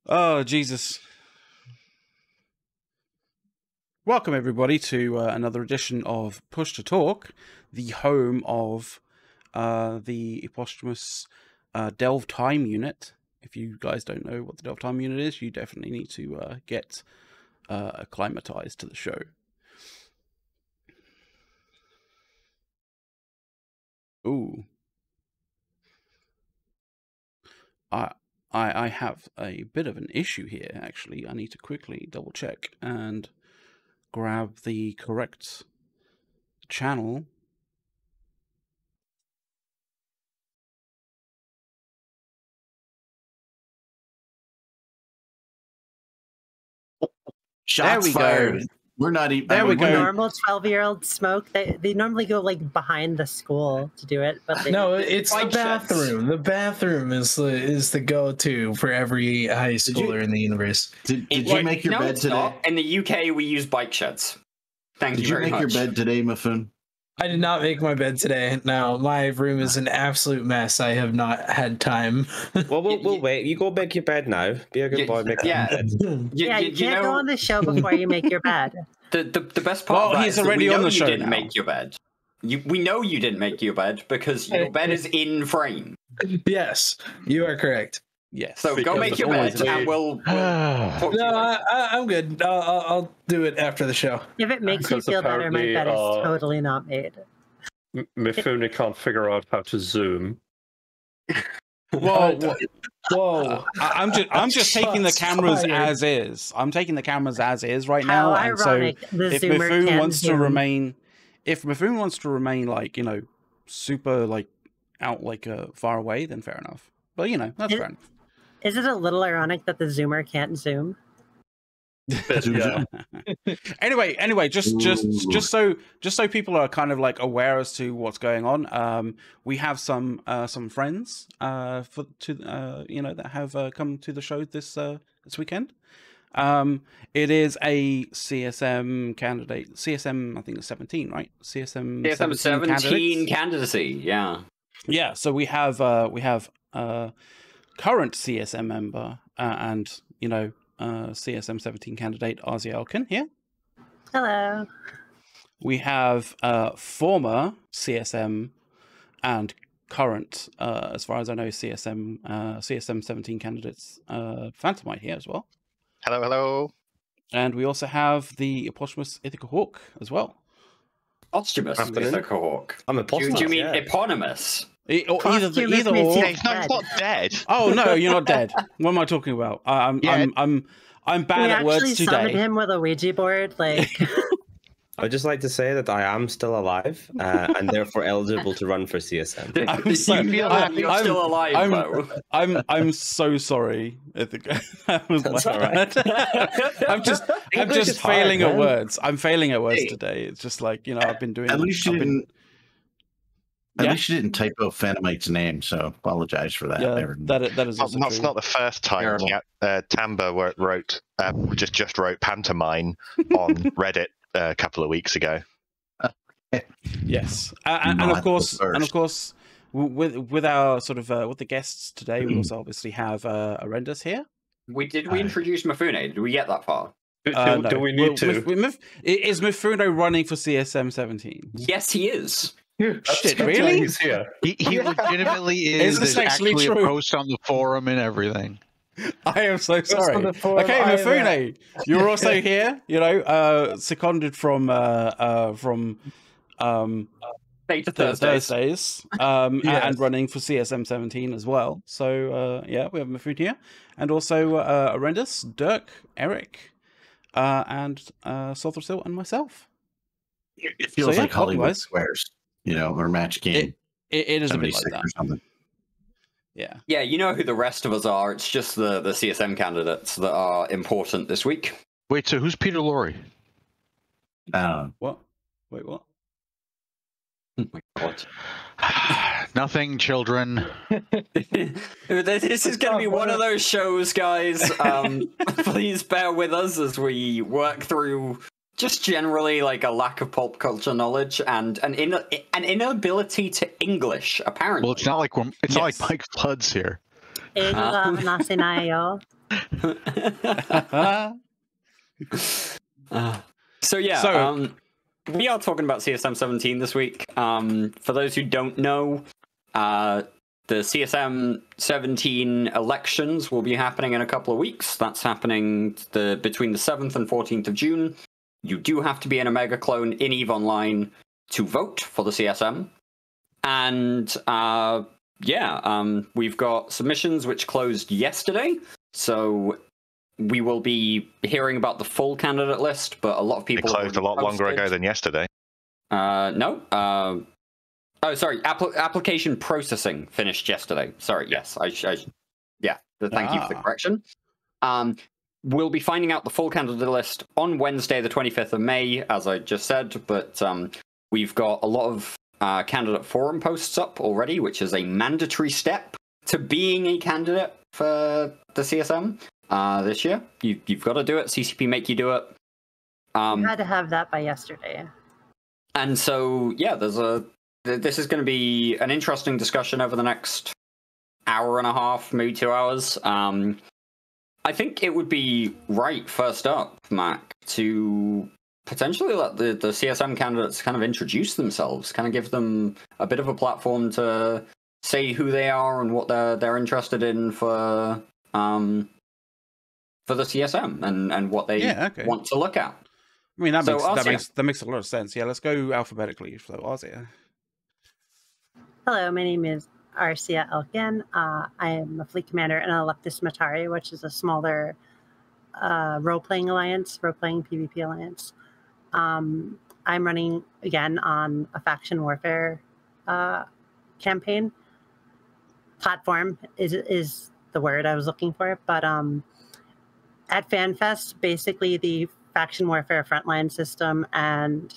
Oh, Jesus. Welcome, everybody, to another edition of Push to Talk, the home of the eponymous Delve Time Unit. If you guys don't know what the Delve Time Unit is, you definitely need to get acclimatized to the show. Ooh. I have a bit of an issue here, actually. I need to quickly double check and grab the correct channel. Shots there we fired. Go. We're not even. There we go. Normal 12-year-old smoke. They normally go like behind the school to do it, but no, it's the bathroom. The bathroom is the go-to for every high schooler in the universe. Did you make your bed today? Not. In the UK, we use bike sheds. Thank you very much. Did you make your bed today, Muffoon? I did not make my bed today. No, my room is an absolute mess. I have not had time. Well, we'll wait. You go make your bed now. Be a good boy. Make that bed. You can't go on the show before you make your bed. The best part he's already on the show you didn't now. Make your bed. We know you didn't make your bed because your bed is in frame. Yes, you are correct. Yes. So go make your bed and we'll no, I'm good. I'll do it after the show. If it makes you feel better, my bed is totally not made. Mifune can't figure out how to zoom. Whoa! I'm just taking the cameras as is. I'm taking the cameras as is right now, and so if Mifune wants to remain, like super like out like far away, then fair enough. But that's fair enough. Is it a little ironic that the zoomer can't zoom? Anyway, just so people are kind of like aware as to what's going on. We have some friends that have come to the show this weekend. It is a CSM candidate. CSM, I think it's 17, right? CSM 17 candidacy. Yeah. So we have current CSM member and CSM 17 candidate Arzia Elkin here. Hello. We have former CSM and current, as far as I know, CSM 17 candidates Phantomite here as well. Hello. And we also have the eponymous Ithaca Hawk as well. Posthumous Ithaca Hawk. I'm a posthumous. Do you mean eponymous? Either or. No, he's not dead. Oh no, you're not dead. What am I talking about? I'm bad at words today. We actually summoned him with a Ouija board, like. I'd just like to say that I am still alive and therefore eligible to run for CSM. I'm still alive. I'm so sorry. That was That's all right. I'm just failing at words. I'm failing at words today. It's just like I've been doing. At least you didn't type out Phantomite's name, so apologize for that. Yeah, that is also That's not the first time Tamba just wrote pantomime on Reddit a couple of weeks ago. Yes, and of course, with our sort of with the guests today, we also obviously have Arendus here. We introduce Mifune? Did we get that far? No. Do we need to? Is Mifune running for CSM 17? Yes, he is. Shit, really? He's here. He legitimately is. There's actually a post on the forum and everything. I am so sorry. Okay, Mifune, you're also here. Seconded from Thursdays, and running for CSM 17 as well. So we have Mifune here, and also Arendus, Dirk, Eric, and Sothersil and myself. It feels like Hollywood Squares, or Match Game. It is a bit like that. Or something. Yeah, you know who the rest of us are. It's just the CSM candidates that are important this week. Wait, so who's Peter Lorre? What? Wait, what? Oh my God. Nothing, children. This is going to be one of those shows, guys. Please bear with us as we work through just generally like a lack of pulp culture knowledge and an inability to English, apparently. Well, it's not like Mike Flood's here. We are talking about CSM 17 this week. For those who don't know, the CSM 17 elections will be happening in a couple of weeks. That's happening between the 7th and 14th of June. You do have to be an Omega clone in EVE Online to vote for the CSM. And we've got submissions which closed yesterday. So we will be hearing about the full candidate list, but a lot of people... It closed a lot longer ago than yesterday. No. Application processing finished yesterday. Sorry, yes. Thank you for the correction. We'll be finding out the full candidate list on Wednesday, the 25th of May, as I just said, but we've got a lot of candidate forum posts up already, which is a mandatory step to being a candidate for the CSM this year. You've got to do it. CCP make you do it. You had to have that by yesterday. And so, this is going to be an interesting discussion over the next hour and a half, maybe 2 hours. I think it would be right, first up, Mac, to potentially let the CSM candidates kind of introduce themselves, kind of give them a bit of a platform to say who they are and what they're interested in for the CSM and what they want to look at. I mean, that makes a lot of sense. Yeah, let's go alphabetically. So, Arsia. Hello, my name is Arsia Elkin. I am a fleet commander in Electus Matari, which is a smaller role-playing PvP alliance. I'm running again on a faction warfare campaign. Platform is the word I was looking for, but at FanFest, basically the faction warfare frontline system and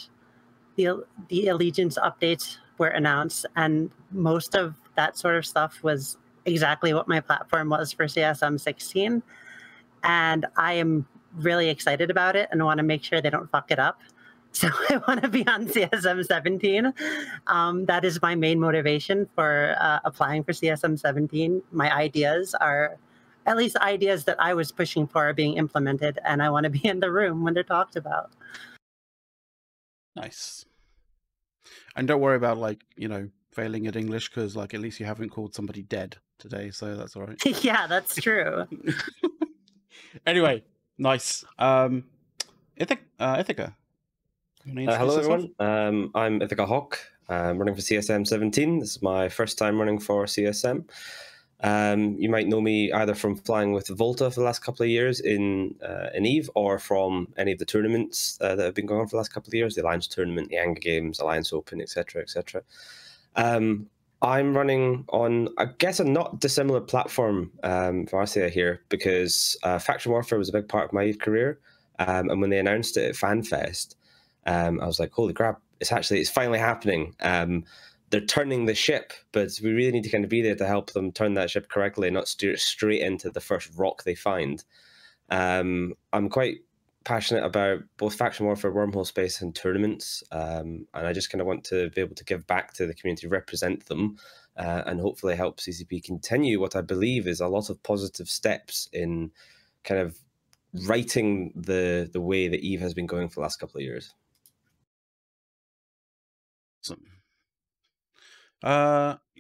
the allegiance updates were announced, and most of that sort of stuff was exactly what my platform was for CSM 16. And I am really excited about it and want to make sure they don't fuck it up. So I want to be on CSM 17. That is my main motivation for applying for CSM 17. My ideas are, at least ideas that I was pushing for, are being implemented, and I want to be in the room when they're talked about. Nice. And don't worry about, failing at English, because, at least you haven't called somebody dead today, so that's all right. Yeah, that's true. Anyway, nice. Ithaca. Hello, everyone. I'm Ithaca Hawk. I'm running for CSM 17. This is my first time running for CSM. You might know me either from flying with Volta for the last couple of years in EVE, or from any of the tournaments that have been going on for the last couple of years, the Alliance Tournament, the Anga Games, Alliance Open, etc., etc. I'm running on, I guess, a not dissimilar platform for Arsia here, because Faction Warfare was a big part of my career, and when they announced it at FanFest, I was like, holy crap, it's finally happening. They're turning the ship, but we really need to kind of be there to help them turn that ship correctly and not steer it straight into the first rock they find. I'm quite passionate about both faction warfare, wormhole space, and tournaments, and I just kind of want to be able to give back to the community, represent them, and hopefully help CCP continue what I believe is a lot of positive steps in kind of writing the way that EVE has been going for the last couple of years.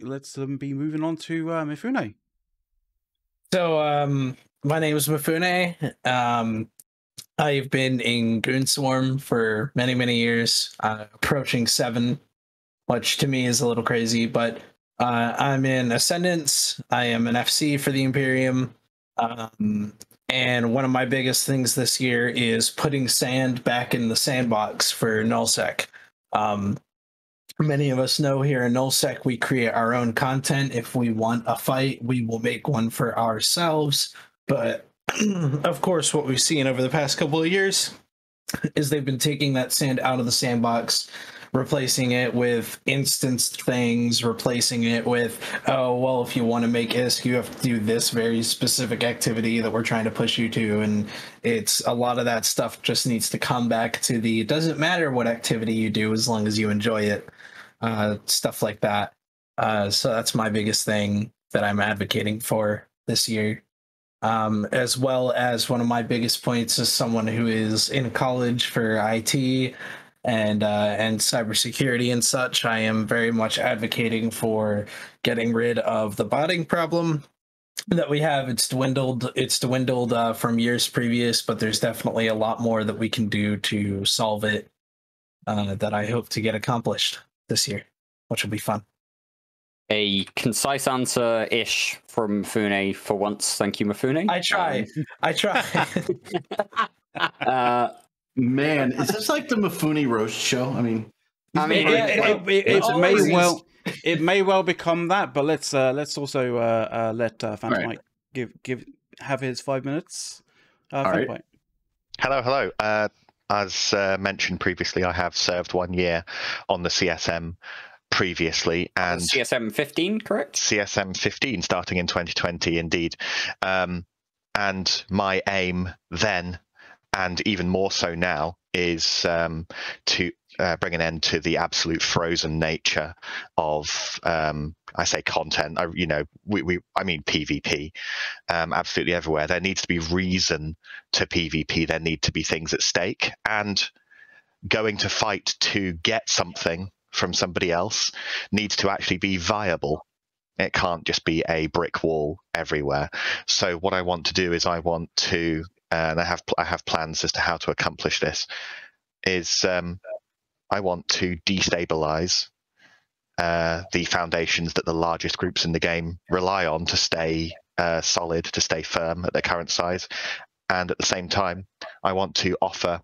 Let's be moving on to Mifune. So my name is Mifune. I've been in Goonswarm for many, many years, approaching 7, which to me is a little crazy, but I'm in Ascendance. I am an FC for the Imperium. And one of my biggest things this year is putting sand back in the sandbox for nullsec. Many of us know here in nullsec, we create our own content. If we want a fight, we will make one for ourselves. But of course, what we've seen over the past couple of years is they've been taking that sand out of the sandbox, replacing it with instanced things, replacing it with, oh, well, if you want to make ISK, you have to do this very specific activity that we're trying to push you to. And it's a lot of that stuff just needs to come back to the, it doesn't matter what activity you do as long as you enjoy it, stuff like that. So that's my biggest thing that I'm advocating for this year. as well as one of my biggest points as someone who is in college for IT and cybersecurity and such. I am very much advocating for getting rid of the botting problem that we have. It's dwindled from years previous, but there's definitely a lot more that we can do to solve it that I hope to get accomplished this year, which will be fun. A concise answer-ish from Mifune for once. Thank you, Mifune. I try. Man, is this like the Mifune roast show? I mean, it may well become that, but let's also let Phantom Mike have his 5 minutes. Phantom Mike. Hello. As mentioned previously, I have served 1 year on the CSM previously, and CSM 15, correct? CSM 15 starting in 2020, indeed. And my aim then, and even more so now, is to bring an end to the absolute frozen nature of I say content. I mean PvP, absolutely everywhere. There needs to be reason to PvP. There need to be things at stake, and going to fight to get something from somebody else needs to actually be viable. It can't just be a brick wall everywhere. So what I want to do is I want to, and I have plans as to how to accomplish this, is I want to destabilize the foundations that the largest groups in the game rely on to stay solid, to stay firm at their current size. And at the same time, I want to offer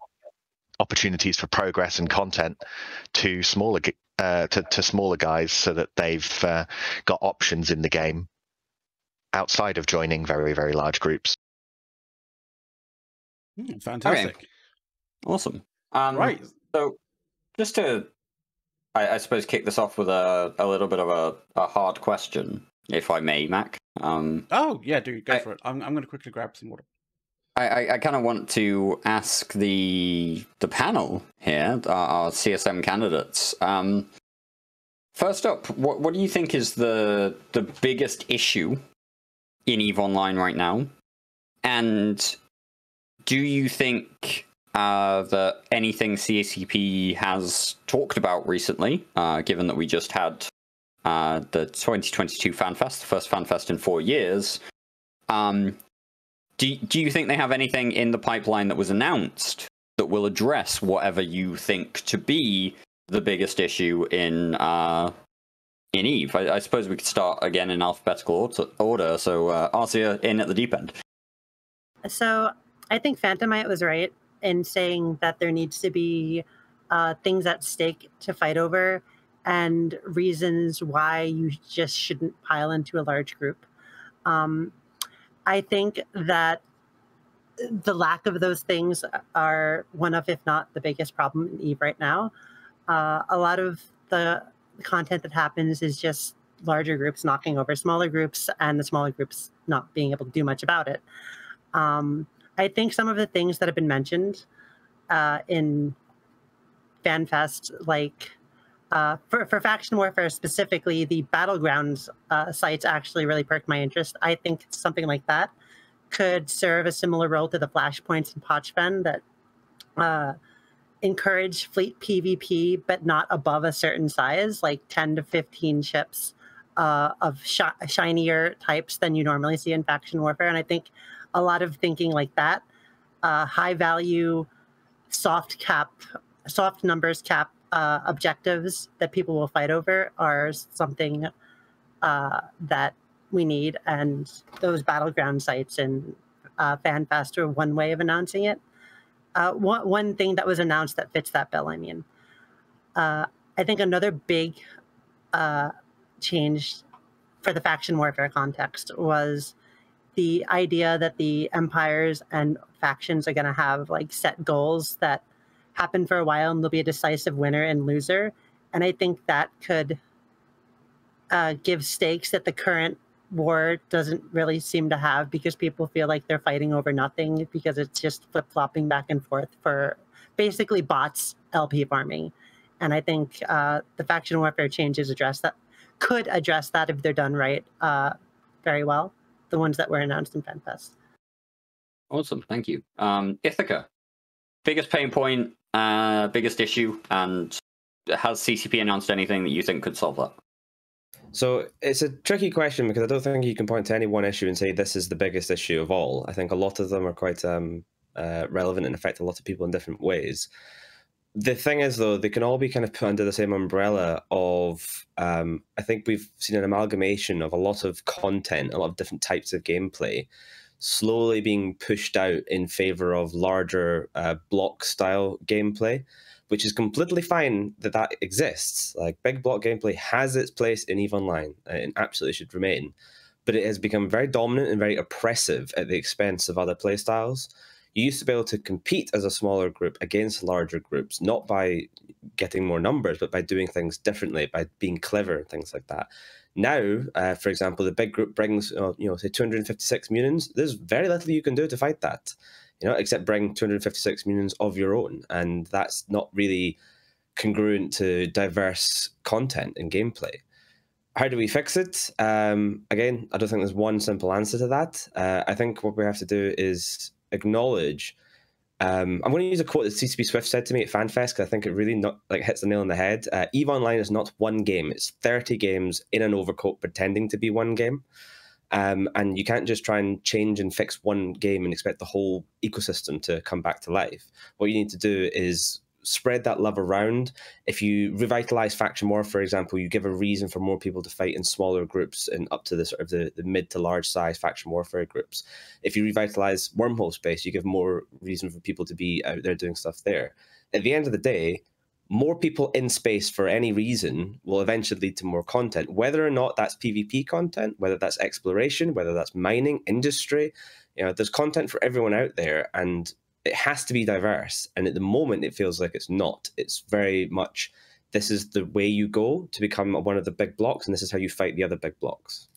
opportunities for progress and content to smaller guys, so that they've got options in the game outside of joining very, very large groups. Fantastic. Okay. Awesome. Right. So just to, I suppose, kick this off with a little bit of a hard question, if I may, Mac. Oh, yeah, dude, go for it. I'm going to quickly grab some water. I kind of want to ask the panel here, our CSM candidates. First up, what do you think is the biggest issue in EVE Online right now? And do you think that anything CACP has talked about recently, given that we just had the 2022 FanFest, the first FanFest in 4 years, do you think they have anything in the pipeline that was announced that will address whatever you think to be the biggest issue in EVE? I suppose we could start again in alphabetical order. So Arcia, in at the deep end. So I think Phantomite was right in saying that there needs to be things at stake to fight over, and reasons why you just shouldn't pile into a large group. I think that the lack of those things are one of, if not the biggest problem in EVE right now. A lot of the content that happens is just larger groups knocking over smaller groups, and the smaller groups not being able to do much about it. I think some of the things that have been mentioned in FanFest, like for faction warfare specifically, the battlegrounds sites actually really perked my interest. I think something like that could serve a similar role to the flashpoints in Pochfen that encourage fleet PvP, but not above a certain size, like 10 to 15 ships of shinier types than you normally see in faction warfare. And I think a lot of thinking like that, high value, soft numbers cap objectives that people will fight over are something that we need, and those battleground sites and FanFest are one way of announcing it. One thing that was announced that fits that bill, I mean. I think another big change for the faction warfare context was the idea that the empires and factions are going to have like set goals that happen for a while, and there'll be a decisive winner and loser. And I think that could give stakes that the current war doesn't really seem to have, because people feel like they're fighting over nothing, because it's just flip-flopping back and forth for basically bots LP farming. And I think the faction warfare changes could address that if they're done right very well, the ones that were announced in FanFest. Awesome, thank you. Ithaca, biggest pain point, biggest issue, and has CCP announced anything that you think could solve that? So it's a tricky question because I don't think you can point to any one issue and say this is the biggest issue of all. I think a lot of them are quite relevant and affect a lot of people in different ways. The thing is, though, they can all be kind of put under the same umbrella of, I think we've seen an amalgamation of a lot of content, a lot of different types of gameplay, slowly being pushed out in favor of larger block-style gameplay, which is completely fine that that exists. Like, big block gameplay has its place in EVE Online and absolutely should remain, but it has become very dominant and very oppressive at the expense of other playstyles. You used to be able to compete as a smaller group against larger groups, not by getting more numbers, but by doing things differently, by being clever and things like that. Now, for example, the big group brings, say 256 munions. There's very little you can do to fight that, except bring 256 munions of your own. And that's not really congruent to diverse content and gameplay. How do we fix it? Again, I don't think there's one simple answer to that. I think what we have to do is acknowledge. I'm going to use a quote that CCP Swift said to me at FanFest, because I think it really hits the nail on the head. EVE Online is not one game; it's 30 games in an overcoat pretending to be one game. And you can't just try and change and fix one game and expect the whole ecosystem to come back to life. What you need to do is spread that love around. If you revitalize faction war, for example, you give a reason for more people to fight in smaller groups and up to the sort of the mid to large size faction warfare groups. If you revitalize wormhole space, you give more reason for people to be out there doing stuff there. At the end of the day, more people in space for any reason will eventually lead to more content, whether or not that's PvP content, whether that's exploration, whether that's mining, industry. There's content for everyone out there, and it has to be diverse. And at the moment, it feels like it's not. It's very much, this is the way you go to become one of the big blocks, and this is how you fight the other big blocks.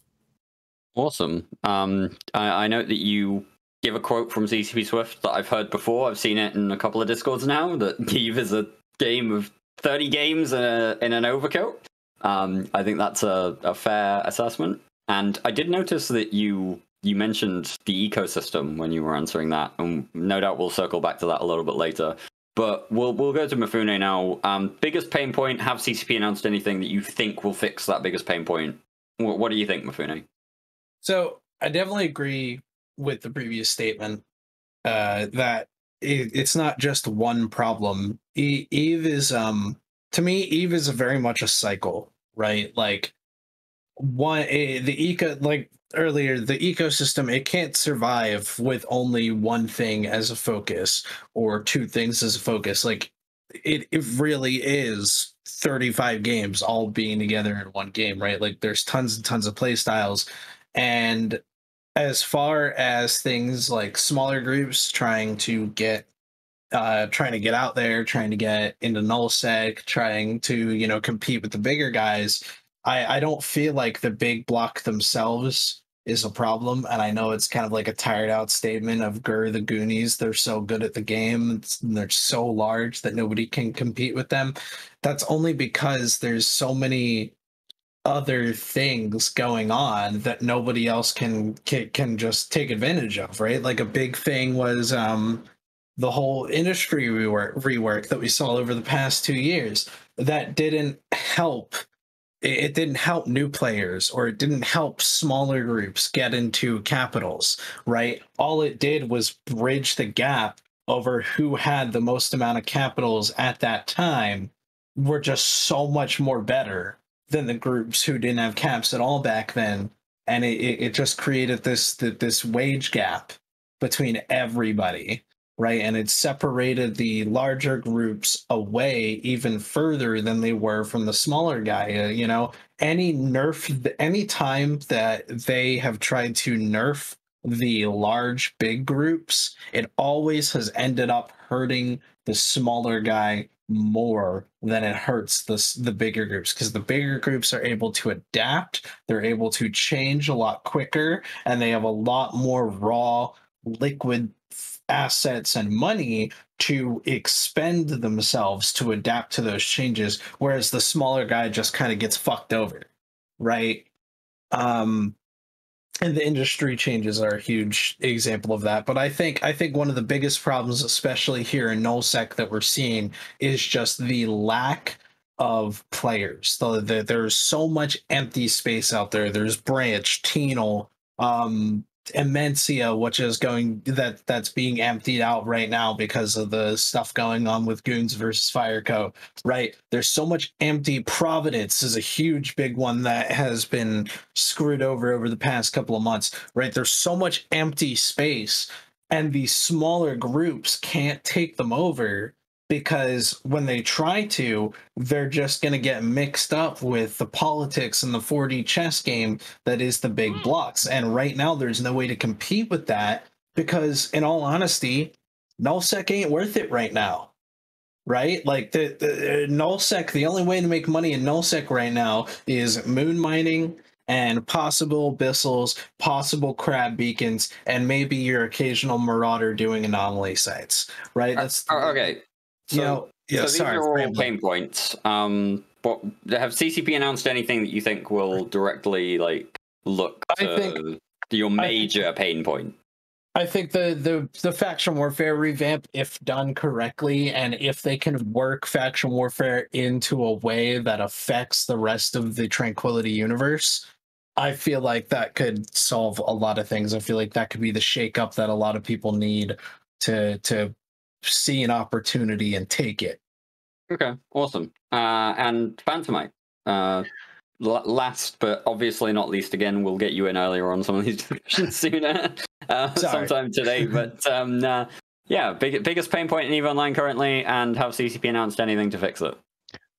Awesome. I note that you give a quote from CCP Swift that I've heard before. I've seen it in a couple of Discords now, that EVE is a game of 30 games in an overcoat. I think that's a fair assessment. And I did notice that you mentioned the ecosystem when you were answering that, and no doubt we'll circle back to that a little bit later. But we'll go to Mifune now. Biggest pain point, have CCP announced anything that you think will fix that biggest pain point? What do you think, Mifune? So I definitely agree with the previous statement that it's not just one problem. EVE is, to me, EVE is very much a cycle, right? Like, earlier, the ecosystem, it can't survive with only one thing as a focus or two things as a focus. Like, it really is 35 games all being together in one game, right? Like, there's tons and tons of play styles. And as far as things like smaller groups trying to get out there, trying to get into nullsec, trying to, compete with the bigger guys, I don't feel like the big block themselves is a problem. And I know it's kind of like a tired out statement of the Goonies. They're so good at the game. They're so large that nobody can compete with them. That's only because there's so many other things going on that nobody else can just take advantage of, right? Like, a big thing was the whole industry rework that we saw over the past 2 years. That didn't help. It didn't help new players, or it didn't help smaller groups get into capitals, right? All it did was bridge the gap over who had the most amount of capitals at that time. Were just so much more better than the groups who didn't have caps at all back then. And it just created this wage gap between everybody, right? And it separated the larger groups away even further than they were from the smaller guy. Any time that they have tried to nerf the large big groups, it always has ended up hurting the smaller guy more than it hurts the bigger groups, because the bigger groups are able to adapt, they're able to change a lot quicker, and they have a lot more raw liquid assets and money to expend themselves to adapt to those changes, whereas the smaller guy just kind of gets fucked over, right? And the industry changes are a huge example of that. But I think one of the biggest problems, especially here in nullsec, that we're seeing is just the lack of players. There's so much empty space out there. There's Branch, Tenal, Immensia, which is that's being emptied out right now because of the stuff going on with Goons versus Fireco, right? There's so much empty. Providence is a huge big one that has been screwed over the past couple of months, right? There's so much empty space, and these smaller groups can't take them over, because when they try to, they're just going to get mixed up with the politics and the 4D chess game that is the big blocks. And right now, there's no way to compete with that, because in all honesty, nullsec ain't worth it right now, right? Like the nullsec, the only way to make money in nullsec right now is moon mining and possible abyssals, possible crab beacons, and maybe your occasional marauder doing anomaly sites, right? That's okay. So, these are all pain points. But have CCP announced anything that you think will directly look to your major pain point? I think the faction warfare revamp, if done correctly, and if they can work faction warfare into a way that affects the rest of the Tranquility universe, I feel like that could solve a lot of things. I feel like that could be the shakeup that a lot of people need to see an opportunity and take it. Okay, awesome. And Phantomite, last but obviously not least, again, we'll get you in earlier on some of these discussions sooner, sometime today. But yeah, biggest pain point in EVE Online currently, and have CCP announced anything to fix it?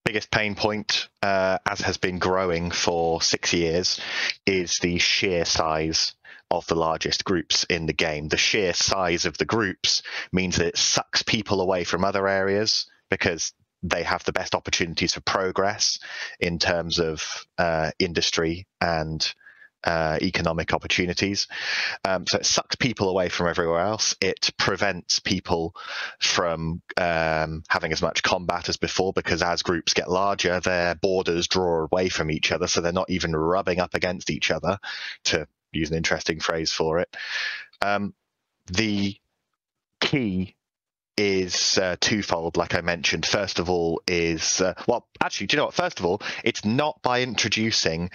Biggest pain point, as has been growing for 6 years, is the sheer size of the largest groups in the game. The sheer size of the groups means that it sucks people away from other areas, because they have the best opportunities for progress in terms of industry and economic opportunities. So it sucks people away from everywhere else. It prevents people from having as much combat as before, because as groups get larger, their borders draw away from each other, so they're not even rubbing up against each other, to use an interesting phrase for it. The key is twofold, like I mentioned. First of all is, well, actually, do you know what? First of all, it's not by introducing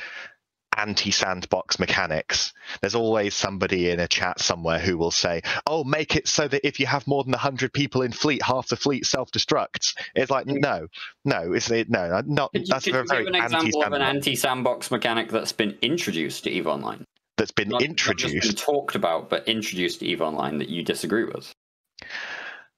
anti-sandbox mechanics. There's always somebody in a chat somewhere who will say, oh, make it so that if you have more than 100 people in fleet, half the fleet self-destructs. It's like, no, that's very give an example of an anti-sandbox mechanic that's been introduced to EVE Online? That's been introduced. Not just been talked about, but introduced to EVE Online that you disagree with?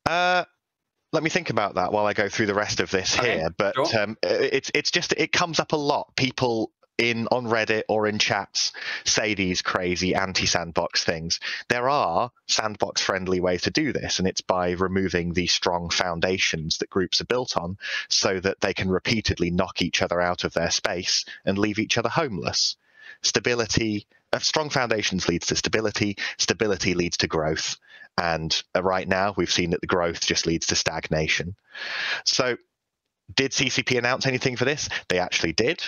Let me think about that while I go through the rest of this here. But sure. It's just, it comes up a lot. People on Reddit or in chats say these crazy anti-sandbox things. There are sandbox-friendly ways to do this, and it's by removing the strong foundations that groups are built on, so that they can repeatedly knock each other out of their space and leave each other homeless. Stability, strong foundations leads to stability. Stability leads to growth. And right now, we've seen that the growth just leads to stagnation. So did CCP announce anything for this? They actually did.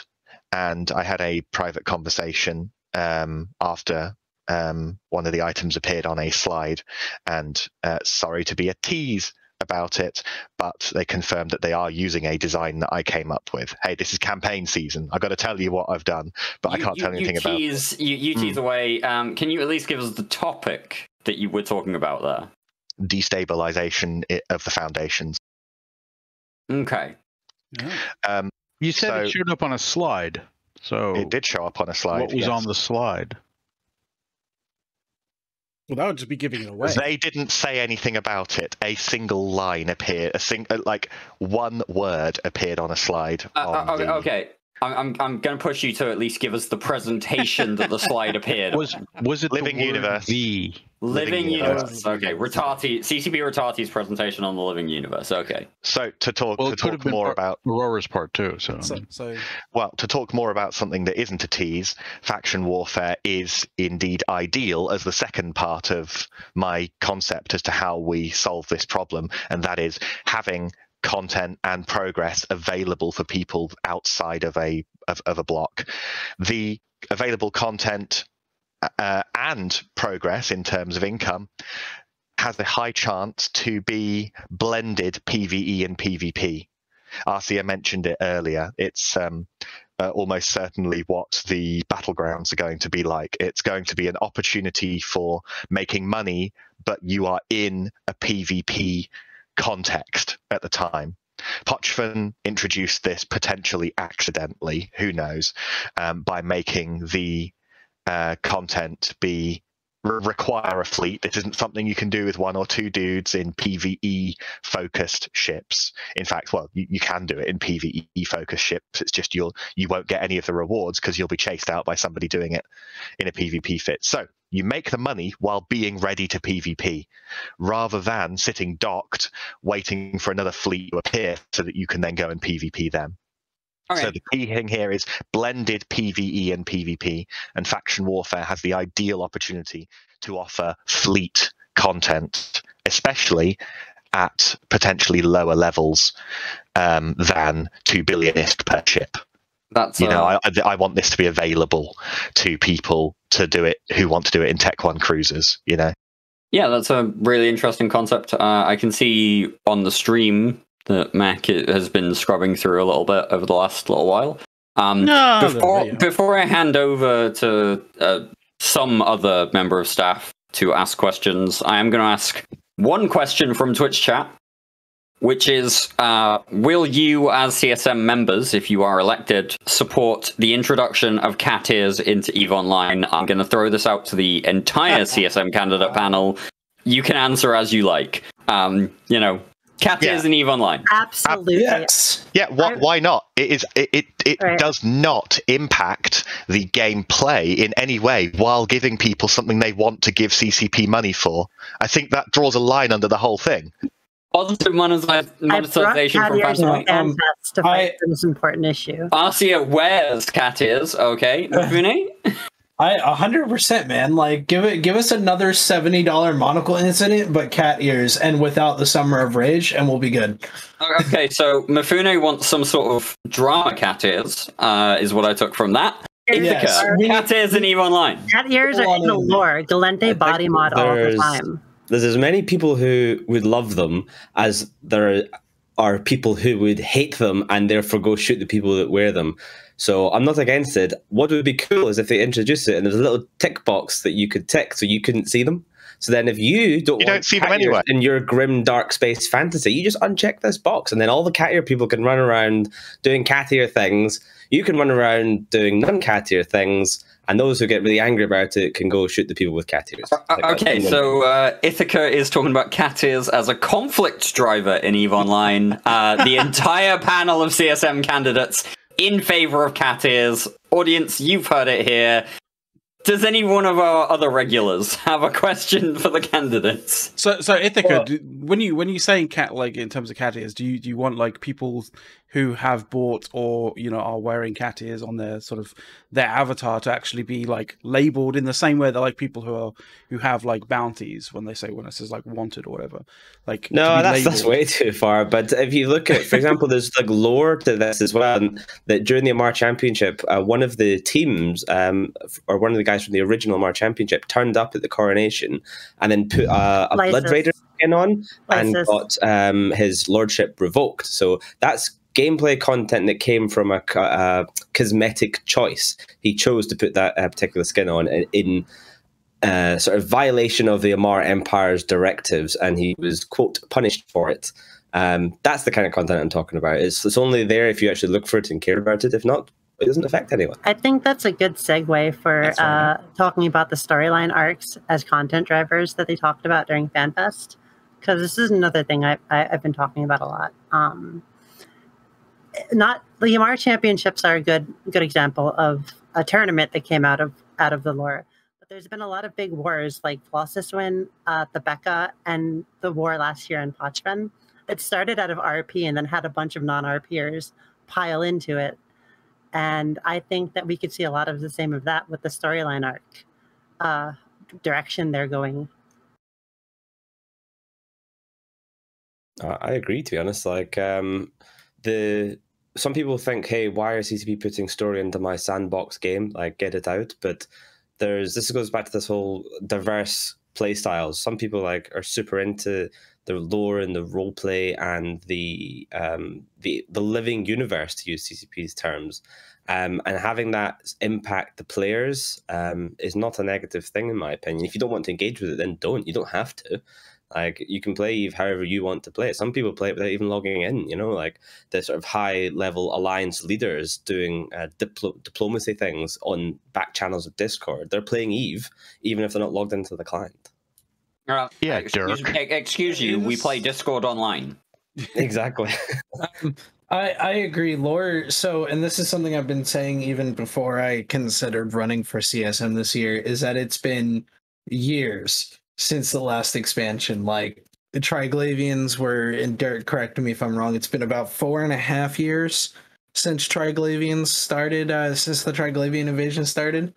And I had a private conversation after one of the items appeared on a slide. And sorry to be a tease about it, but they confirmed that they are using a design that I came up with. Hey, this is campaign season. I've got to tell you what I've done, but I can't tell anything about it. You tease away. Can you at least give us the topic that you were talking about there? Destabilization of the foundations. Okay. Yeah. You said it showed up on a slide. So it did show up on a slide. What was on the slide? Well, that would just be giving it away. They didn't say anything about it. A single line appeared. Like one word appeared on a slide. Okay. I'm going to push you to at least give us the presentation that the slide appeared. Was it Living Universe? Living Universe. Okay, CCP Rotati's presentation on the Living Universe. Okay. So to talk more about Aurora's part too. Well, to talk more about something that isn't a tease, faction warfare is indeed ideal as the second part of my concept as to how we solve this problem, and that is having content and progress available for people outside of a block. The available content and progress in terms of income has a high chance to be blended PvE and PvP. Arcia mentioned it earlier. It's almost certainly what the battlegrounds are going to be like. It's going to be an opportunity for making money, but you are in a PvP context at the time. Pochvan introduced this potentially accidentally, who knows, by making the content require a fleet. This isn't something you can do with 1 or 2 dudes in PvE focused ships. In fact, well, you can do it in PvE focused ships. It's just you won't get any of the rewards because you'll be chased out by somebody doing it in a PvP fit. So you make the money while being ready to PvP, rather than sitting docked waiting for another fleet to appear so that you can then go and PvP them. Okay. So the key thing here is blended PvE and PvP, and Faction Warfare has the ideal opportunity to offer fleet content, especially at potentially lower levels than 2 billion ISK per ship. That's I want this to be available to people to do it who want to do it in Tech 1 cruisers. Yeah, that's a really interesting concept. I can see on the stream that Mac has been scrubbing through a little bit over the last little while. Before I hand over to some other member of staff to ask questions, I am going to ask one question from Twitch chat, which is, will you, as CSM members, if you are elected, support the introduction of cat ears into EVE Online? I'm going to throw this out to the entire CSM candidate panel. You can answer as you like. Cat ears in EVE Online. Absolutely. Yes. Yeah. Why not? It right. Does not impact the gameplay in any way while giving people something they want to give CCP money for. I think that draws a line under the whole thing. Positive monetization from fans. To fight for this important issue. Arcia wears cat ears. Okay, Mifune? 100%, man. Like, give us another $70 monocle incident, but cat ears, and without the Summer of Rage, and we'll be good. Okay, so Mifune wants some sort of drama cat ears, is what I took from that. Yes. Cat ears in EVE Online. Cat ears are in the lore. Galente body mod all the time. There's as many people who would love them as there are people who would hate them and therefore go shoot the people that wear them. So I'm not against it. What would be cool is if they introduce it and there's a little tick box that you could tick so you couldn't see them. So then if you don't see them anyway in your grim dark space fantasy, you just uncheck this box and then all the cat ear people can run around doing cat ear things. You can run around doing non-cat ear things, and those who get really angry about it can go shoot the people with cat ears. Okay, so Ithaca is talking about cat ears as a conflict driver in EVE Online. The entire panel of CSM candidates in favor of cat ears. Audience, you've heard it here. Does any one of our other regulars have a question for the candidates? So Ithaca, when you saying cat, like in terms of cat ears, do you want like people who have bought or are wearing cat ears on their sort of their avatar to actually be like labeled in the same way that like people who have like bounties when it says like wanted or whatever? Like no, that's way too far. But if you look at, for example, there's like lore to this as well. And that during the Amar Championship, one of the teams or one of the guys from the original Amar Championship turned up at the coronation and then put a Blood Raider skin on and got his lordship revoked. So that's gameplay content that came from a cosmetic choice. He chose to put that particular skin on in sort of violation of the Amar Empire's directives, and he was, quote, punished for it. That's the kind of content I'm talking about. It's only there if you actually look for it and care about it. If not, it doesn't affect anyone. I think that's a good segue for talking about the storyline arcs as content drivers that they talked about during FanFest, because this is another thing I've been talking about a lot. Not the Yamar Championships are a good example of a tournament that came out of the lore. But there's been a lot of big wars like Flossus win, the Becca, and the war last year in Pochvan that started out of RP and then had a bunch of non-RPers pile into it. And I think that we could see a lot of the same of that with the storyline arc direction they're going. I agree, to be honest. Like some people think, hey, why are CCP putting story into my sandbox game? Like, get it out. But this goes back to this whole diverse play styles. Some people like are super into the lore and the role play and the living universe, to use CCP's terms, and having that impact the players is not a negative thing in my opinion. If you don't want to engage with it, then don't. You don't have to. Like, you can play Eve however you want to play it. Some people play it without even logging in, you know, like the sort of high-level alliance leaders doing diplomacy things on back channels of Discord. They're playing Eve, even if they're not logged into the client. Yeah, excuse you, we play Discord online. Exactly. I agree, lore. So, and this is something I've been saying even before I considered running for CSM this year, is that it's been years since the last expansion. Like, the Triglavians were, and Derek, correct me if I'm wrong, it's been about 4.5 years since Triglavians started, since the Triglavian invasion started.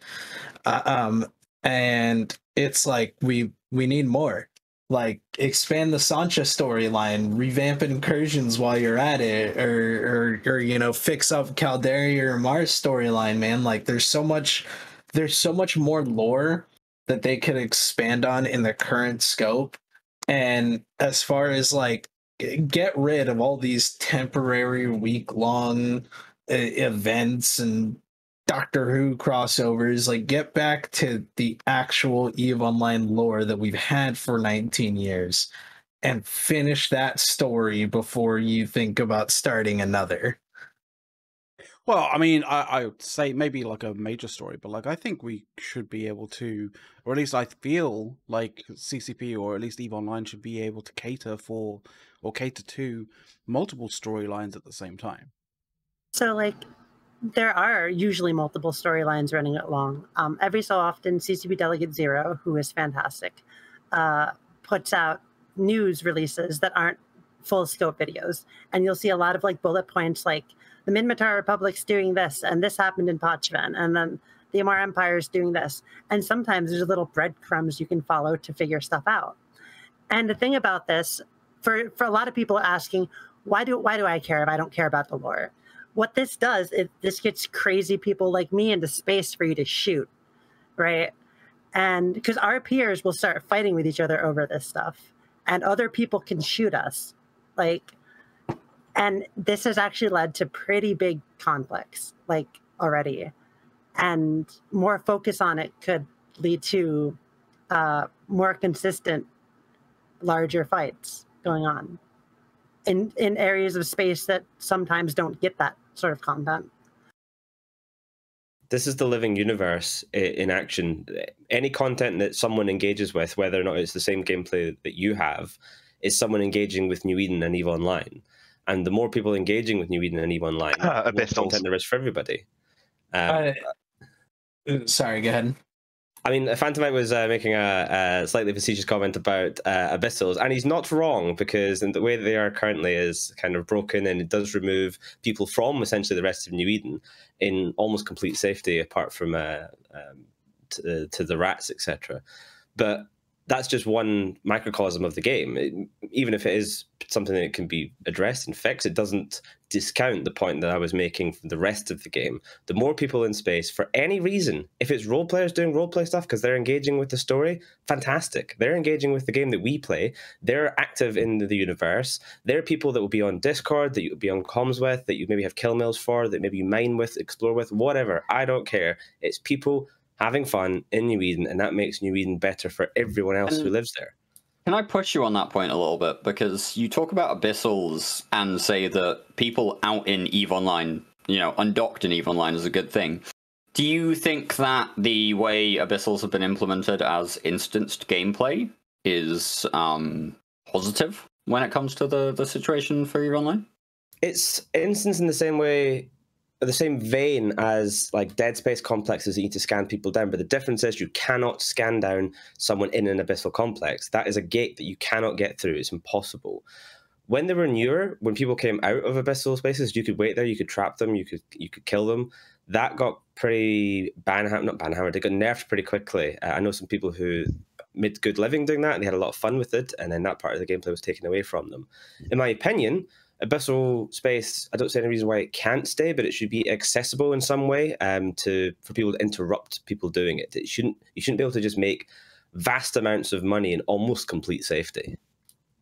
And it's like, we need more. Like, expand the Sancha storyline, revamp incursions while you're at it, or you know, fix up Caldera or Mars storyline, man. Like, there's so much more lore that they could expand on in the current scope. And as far as like, get rid of all these temporary week-long events and Doctor Who crossovers, like, get back to the actual EVE Online lore that we've had for 19 years and finish that story before you think about starting another. Well, I mean, I would say maybe like a major story, but like I think we should be able to, or at least I feel like CCP or at least EVE Online should be able to cater to multiple storylines at the same time. So, like, there are usually multiple storylines running along. Every so often, CCP Delegate Zero, who is fantastic, puts out news releases that aren't full scope videos, and you'll see a lot of like bullet points like the Minmatar Republic's doing this, and this happened in Pochven, and then the Amar Empire is doing this. And sometimes there's little breadcrumbs you can follow to figure stuff out. And the thing about this, for a lot of people asking, why do I care if I don't care about the lore? What this does is this gets crazy people like me into space for you to shoot, right? And because our peers will start fighting with each other over this stuff, and other people can shoot us, like. And this has actually led to pretty big conflicts, like, already. And more focus on it could lead to more consistent, larger fights going on in areas of space that sometimes don't get that sort of content. This is the living universe in action. Any content that someone engages with, whether or not it's the same gameplay that you have, is someone engaging with New Eden and EVE Online. And the more people engaging with New Eden and EVE Online, the more content there is for everybody. Sorry, go ahead. I mean, Phantomite was making a slightly facetious comment about Abyssals, and he's not wrong, because the way that they are currently is kind of broken, and it does remove people from essentially the rest of New Eden in almost complete safety, apart from to the rats, etc. But that's just one microcosm of the game. Even if it is something that can be addressed and fixed, it doesn't discount the point that I was making from the rest of the game. The more people in space, for any reason, if it's role players doing roleplay stuff because they're engaging with the story, fantastic. They're engaging with the game that we play. They're active in the universe. They're people that will be on Discord, that you'll be on comms with, that you maybe have kill mails for, that maybe you mine with, explore with, whatever. I don't care. It's people having fun in New Eden, and that makes New Eden better for everyone else who lives there. Can I push you on that point a little bit? Because you talk about Abyssals and say that people out in EVE Online, you know, undocked in EVE Online is a good thing. Do you think that the way Abyssals have been implemented as instanced gameplay is positive when it comes to the situation for EVE Online? It's instance in the same way, the same vein as like Dead Space complexes that you need to scan people down, but the difference is you cannot scan down someone in an abyssal complex. That is a gate that you cannot get through. It's impossible. When they were newer, when people came out of abyssal spaces, you could wait there, you could trap them, you could kill them. That got pretty not banhammered, it got nerfed pretty quickly. I know some people who made good living doing that, and they had a lot of fun with it, and then that part of the gameplay was taken away from them. In my opinion, Abyssal space, I don't see any reason why it can't stay, but it should be accessible in some way for people to interrupt people doing it. You shouldn't be able to just make vast amounts of money in almost complete safety.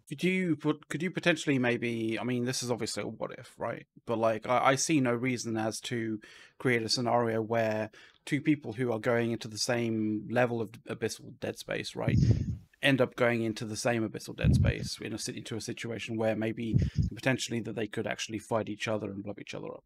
Could you potentially maybe, I mean, this is obviously a what if, right? But like, I see no reason as to create a scenario where two people who are going into the same level of abyssal dead space, right, end up going into the same abyssal dead space into a situation where maybe potentially that they could actually fight each other and blow each other up.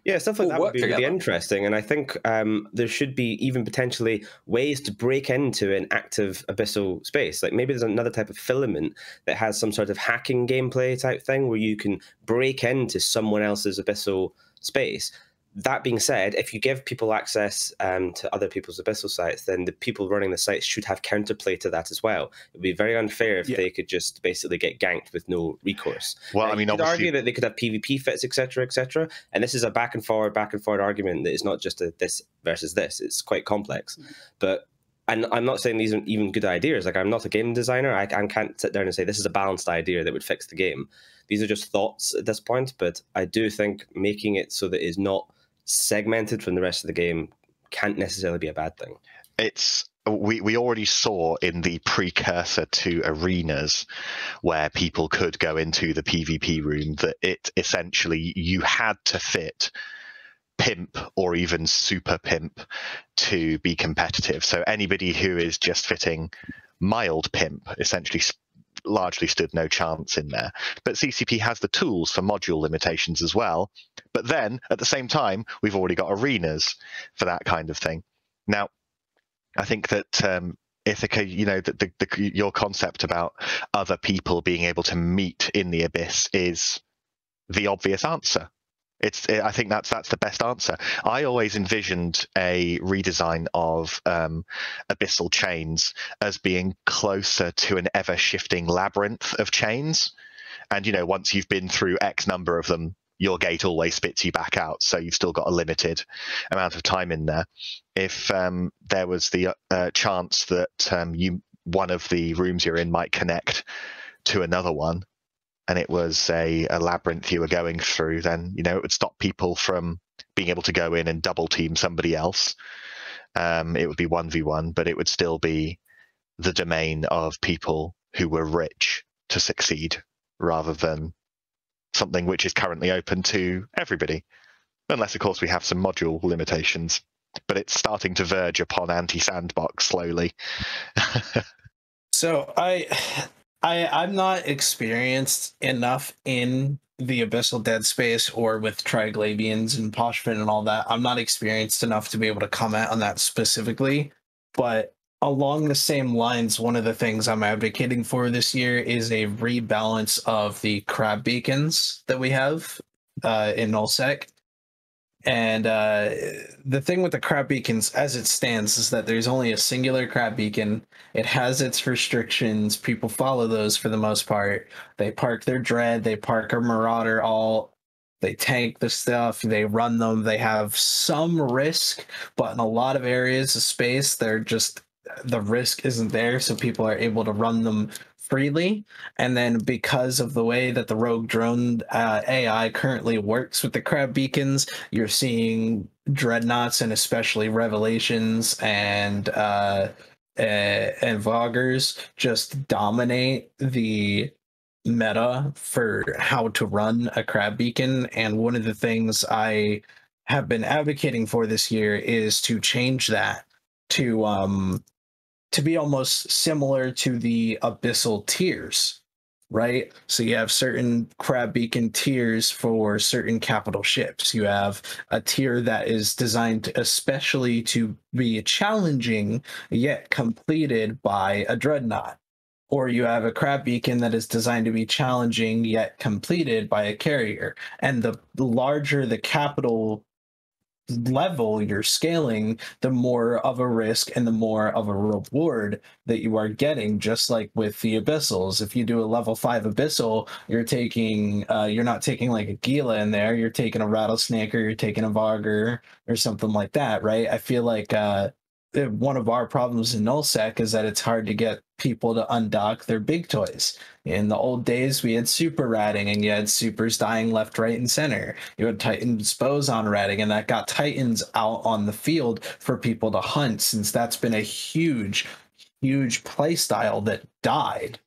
Yeah, stuff like that would be really interesting, and I think there should be even potentially ways to break into an active abyssal space. Like maybe there's another type of filament that has some sort of hacking gameplay type thing where you can break into someone else's abyssal space. That being said, if you give people access to other people's abyssal sites, then the people running the sites should have counterplay to that as well. It would be very unfair if they could just basically get ganked with no recourse. Well, I mean, you could obviously argue that they could have PvP fits, etc., etc. And this is a back and forward argument that is not just a this versus this. It's quite complex. But and I'm not saying these are even good ideas. Like, I'm not a game designer. I can't sit down and say this is a balanced idea that would fix the game. These are just thoughts at this point. But I do think making it so that it's not segmented from the rest of the game can't necessarily be a bad thing. We already saw in the precursor to arenas where people could go into the PvP room that it essentially you had to fit pimp or even super pimp to be competitive. So anybody who is just fitting mild pimp essentially largely stood no chance in there. But CCP has the tools for module limitations as well. But then at the same time, we've already got arenas for that kind of thing. Now, I think that Ithaca, you know, your concept about other people being able to meet in the abyss is the obvious answer. I think that's the best answer. I always envisioned a redesign of abyssal chains as being closer to an ever-shifting labyrinth of chains. And, you know, once you've been through X number of them, your gate always spits you back out. So you've still got a limited amount of time in there. If there was the chance that one of the rooms you're in might connect to another one, and it was a labyrinth you were going through, then, you know, it would stop people from being able to go in and double team somebody else. It would be 1v1, but it would still be the domain of people who were rich to succeed, rather than something which is currently open to everybody. Unless, of course, we have some module limitations. But it's starting to verge upon anti-sandbox slowly. So I'm not experienced enough in the Abyssal Dead Space or with Triglabians and Poshpin and all that. I'm not experienced enough to be able to comment on that specifically. But along the same lines, one of the things I'm advocating for this year is a rebalance of the crab beacons that we have in nullsec. And the thing with the crab beacons as it stands is that there's only a singular crab beacon. It has its restrictions. People follow those for the most part. They park their dread, they park a marauder alt, they tank the stuff, they run them. They have some risk, but in a lot of areas of space, they're just, the risk isn't there, so people are able to run them freely. And then because of the way that the rogue drone AI currently works with the crab beacons, you're seeing dreadnoughts and especially revelations and Voggers just dominate the meta for how to run a crab beacon. And one of the things I have been advocating for this year is to change that to be almost similar to the abyssal tiers, right? So you have certain crab beacon tiers for certain capital ships. You have a tier that is designed especially to be challenging yet completed by a dreadnought. Or you have a crab beacon that is designed to be challenging yet completed by a carrier. And the larger the capital level you're scaling, the more of a risk and the more of a reward that you are getting. Just like with the abyssals, if you do a level 5 abyssal, you're taking you're not taking like a Gila in there, you're taking a rattlesnake or you're taking a Vogger or something like that, right? I feel like one of our problems in nullsec is that it's hard to get people to undock their big toys. In the old days, we had super ratting, and you had supers dying left, right, and center. You had Titans boson ratting, and that got Titans out on the field for people to hunt, since that's been a huge play style that died.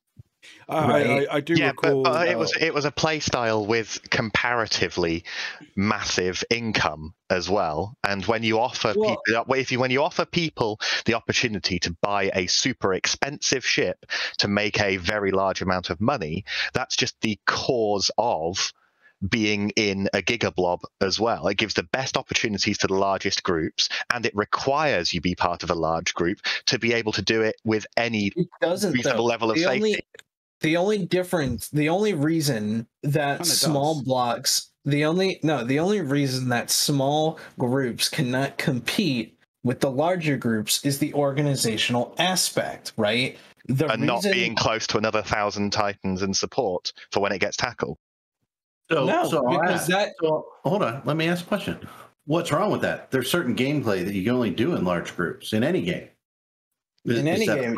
Right? I do recall. But it was a play style with comparatively massive income as well. And when you offer when you offer people the opportunity to buy a super expensive ship to make a very large amount of money, that's just the cause of being in a gigablob as well. It gives the best opportunities to the largest groups, and it requires you be part of a large group to be able to do it with any reasonable level of safety. The only reason that small blocks, the only reason that small groups cannot compete with the larger groups is the organizational aspect, right? Not being close to another 1,000 Titans in support for when it gets tackled. Hold on, let me ask a question. What's wrong with that? There's certain gameplay that you can only do in large groups in any game. In any game,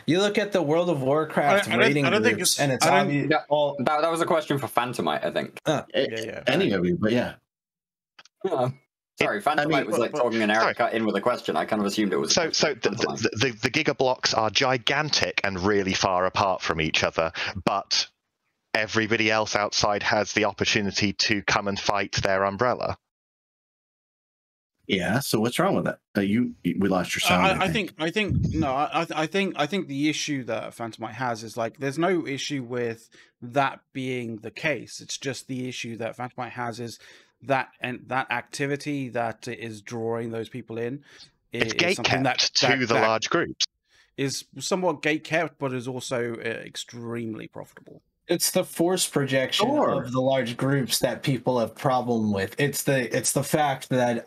you look at the World of Warcraft rating groups, and it's obvious. That was a question for Phantomite, I think. Any of you, but yeah. Sorry, Phantomite was like talking, and Eric cut in with a question. I kind of assumed it was. So the Giga blocks are gigantic and really far apart from each other, but everybody else outside has the opportunity to come and fight their umbrella. Yeah. So what's wrong with that? We lost your sound. I think the issue that Phantomite has is like there's no issue with that being the case. It's just the issue that Phantomite has is that activity that is drawing those people in. It's gate-kept to the large groups. Is somewhat gate-kept, but is also extremely profitable. It's the force projection of the large groups that people have problem with. It's the fact that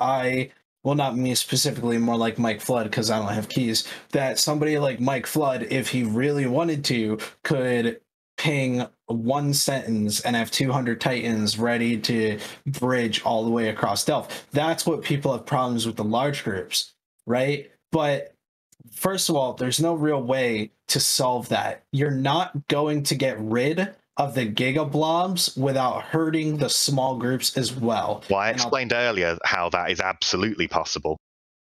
not me specifically, more like Mike Flood, because I don't have keys, that somebody like Mike Flood, if he really wanted to, could ping one sentence and have 200 Titans ready to bridge all the way across Delph. That's what people have problems with the large groups, right? But first of all, there's no real way to solve that. You're not going to get rid of the gigablobs without hurting the small groups as well. Well, I explained earlier how that is absolutely possible.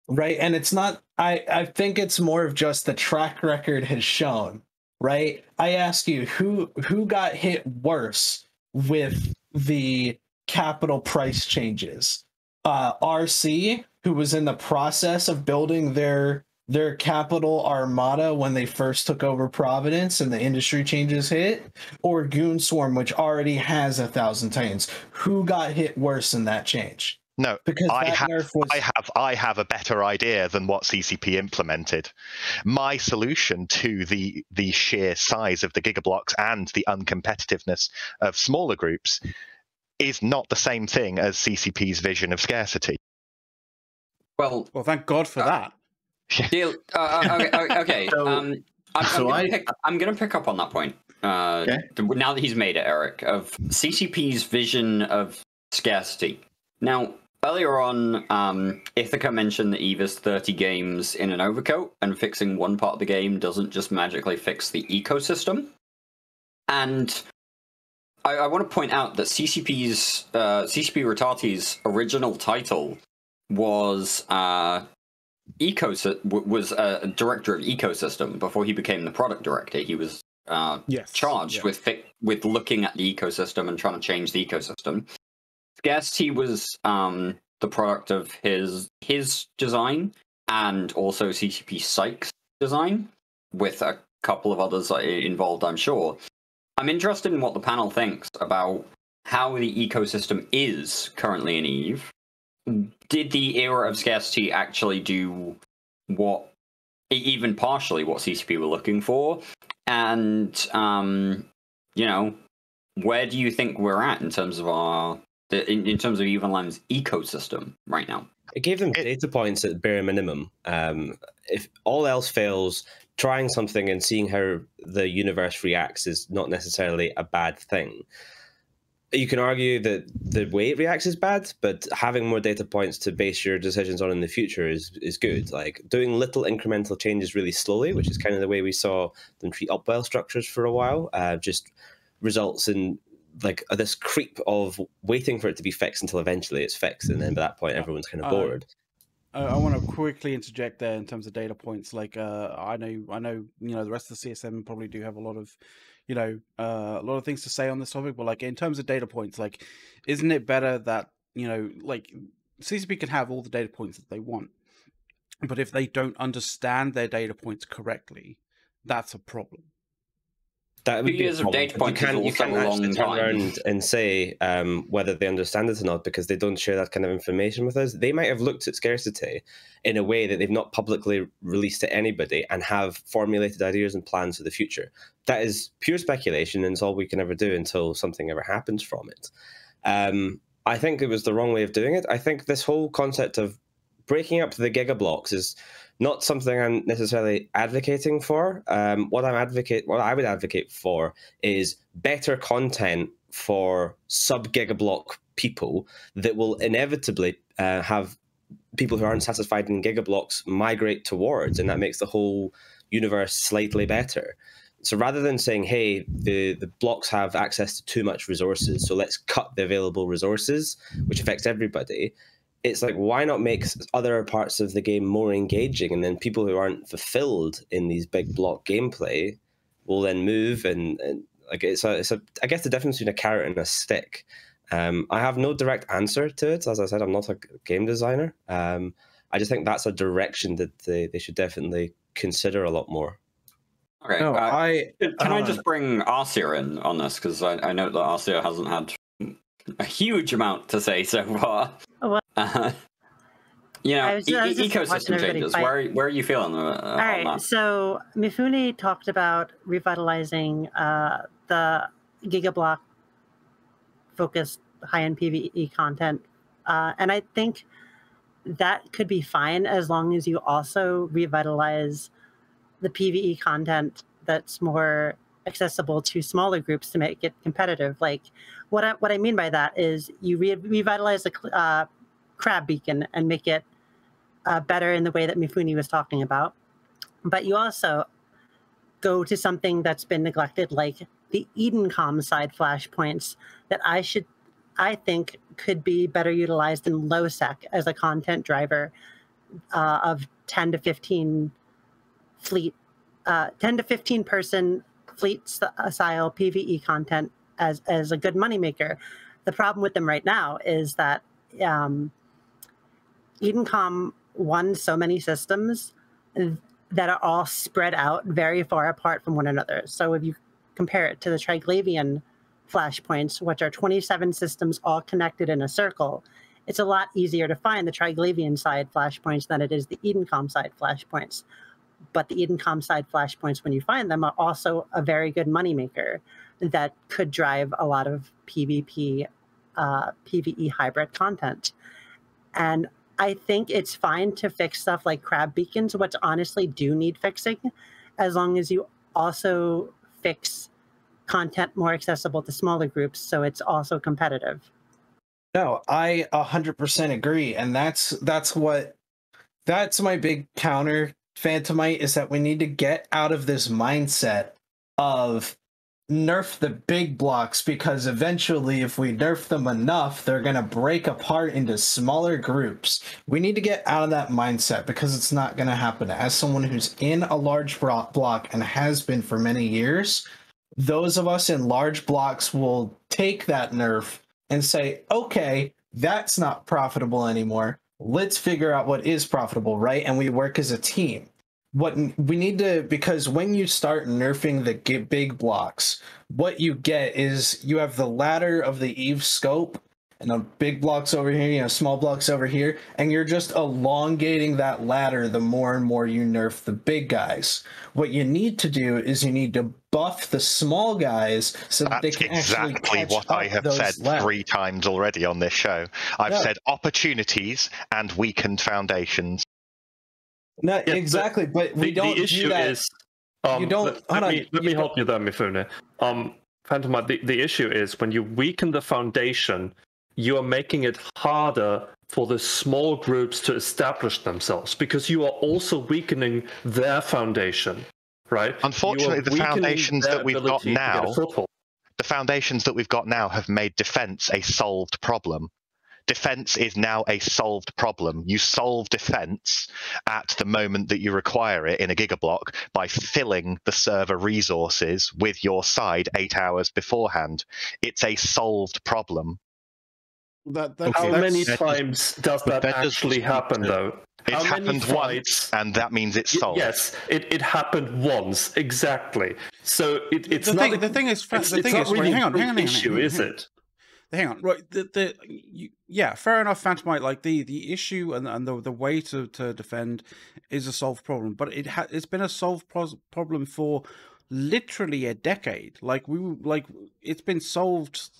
Right, and it's not, I think it's more of just the track record has shown, right? I ask you, who got hit worse with the capital price changes? RC, who was in the process of building their capital armada when they first took over Providence and the industry changes hit, or Goon Swarm, which already has 1,000 Titans? Who got hit worse in that change? No, because I have a better idea than what CCP implemented. My solution to the sheer size of the gigablocks and the uncompetitiveness of smaller groups is not the same thing as CCP's vision of scarcity. Well, thank God for that. Okay. I'm going to pick up on that point. Now that he's made it, Eric, of CCP's vision of scarcity. Now, earlier on, Ithaca mentioned that Eva's 30 games in an overcoat, and fixing one part of the game doesn't just magically fix the ecosystem. And I want to point out that CCP Ratati's original title was was a director of ecosystem before he became the product director. He was charged with looking at the ecosystem and trying to change the ecosystem. Scarcity was the product of his design and also CCP Sykes' design, with a couple of others involved, I'm sure. I'm interested in what the panel thinks about how the ecosystem is currently in EVE. Did the era of scarcity actually do even partially what CCP were looking for? And, where do you think we're at in terms of in terms of EVE Online's ecosystem right now? It gave them data points at bare minimum. If all else fails, trying something and seeing how the universe reacts is not necessarily a bad thing. you can argue that the way it reacts is bad, but having more data points to base your decisions on in the future is good. Like doing little incremental changes really slowly, which is kind of the way we saw them treat upwell structures for a while, just results in like this creep of waiting for it to be fixed until eventually it's fixed, and then by that point everyone's kind of bored. I want to quickly interject there in terms of data points. Like, I know, the rest of the CSM probably do have a lot of, a lot of things to say on this topic. But like, in terms of data points, like, isn't it better that like CCP can have all the data points that they want, but if they don't understand their data points correctly, that's a problem. That would 2 years of data points. You can't actually turn around and say whether they understand it or not, because they don't share that kind of information with us. They might have looked at scarcity in a way that they've not publicly released to anybody and have formulated ideas and plans for the future. That is pure speculation, and it's all we can ever do until something ever happens from it. I think it was the wrong way of doing it. I think this whole concept of breaking up the gigablocks is not something I'm necessarily advocating for. What I would advocate for is better content for sub-gigablock people that will inevitably have people who aren't satisfied in gigablocks migrate towards, and that makes the whole universe slightly better. So rather than saying, hey, the blocks have access to too much resources, so let's cut the available resources, which affects everybody, it's like, why not make other parts of the game more engaging? And then people who aren't fulfilled in these big block gameplay will then move. And like I guess the difference between a carrot and a stick. I have no direct answer to it. As I said, I'm not a game designer. I just think that's a direction that they should definitely consider a lot more. Okay. No, can I just bring Arcia in on this? Because I know that Arcia hasn't had a huge amount to say so far. Ecosystem changes. Where are you feeling on that? So Mifune talked about revitalizing the Gigablock focused high-end PvE content, and I think that could be fine as long as you also revitalize the PvE content that's more accessible to smaller groups to make it competitive. Like what I mean by that is you revitalize the crab beacon and make it better in the way that Mifune was talking about, but you also go to something that's been neglected, like the Edencom side flashpoints that I think could be better utilized in low sec as a content driver of 10 to 15 person fleet style PvE content as a good moneymaker. The problem with them right now is that Edencom won so many systems that are all spread out very far apart from one another. So if you compare it to the Triglavian flashpoints, which are 27 systems all connected in a circle, it's a lot easier to find the Triglavian side flashpoints than it is the Edencom side flashpoints. But the Edencom side flashpoints, when you find them, are also a very good moneymaker that could drive a lot of PvP, PvE hybrid content. And I think it's fine to fix stuff like crab beacons, which honestly do need fixing, as long as you also fix content more accessible to smaller groups so it's also competitive. No, I 100% agree. And that's my big counter, Phantomite, is that we need to get out of this mindset of nerf the big blocks, because eventually if we nerf them enough, they're going to break apart into smaller groups. We need to get out of that mindset, because it's not going to happen. As someone who's in a large block and has been for many years, those of us in large blocks will take that nerf and say, okay, that's not profitable anymore. Let's figure out what is profitable, right? And we work as a team. What we need to, because when you start nerfing the big blocks, what you get is you have the ladder of the Eve scope, and the big blocks over here, small blocks over here, and you're just elongating that ladder the more and more you nerf the big guys. What you need to do is you need to buff the small guys so that they can actually catch exactly what I have said 3 times already on this show. I've said opportunities and weakened foundations. No, yeah, exactly, but we don't the issue do that. Is, let me help you there, Mifune. Phantomite, the issue is when you weaken the foundation, you are making it harder for the small groups to establish themselves because you are also weakening their foundation, right? Unfortunately, the foundations that we've got now, have made defense a solved problem. Defense is now a solved problem. You solve defense at the moment that you require it in a gigablock by filling the server resources with your side 8 hours beforehand. It's a solved problem. How many times does that actually happen, though? It's happened once, and that means it's solved. Yes, it happened once, exactly. So it's the thing is, really hang on, issue, is it? Hang on, right? Yeah, fair enough, Phantomite. Like the issue and the way to defend is a solved problem, but it's been a solved problem for literally a decade. It's been solved,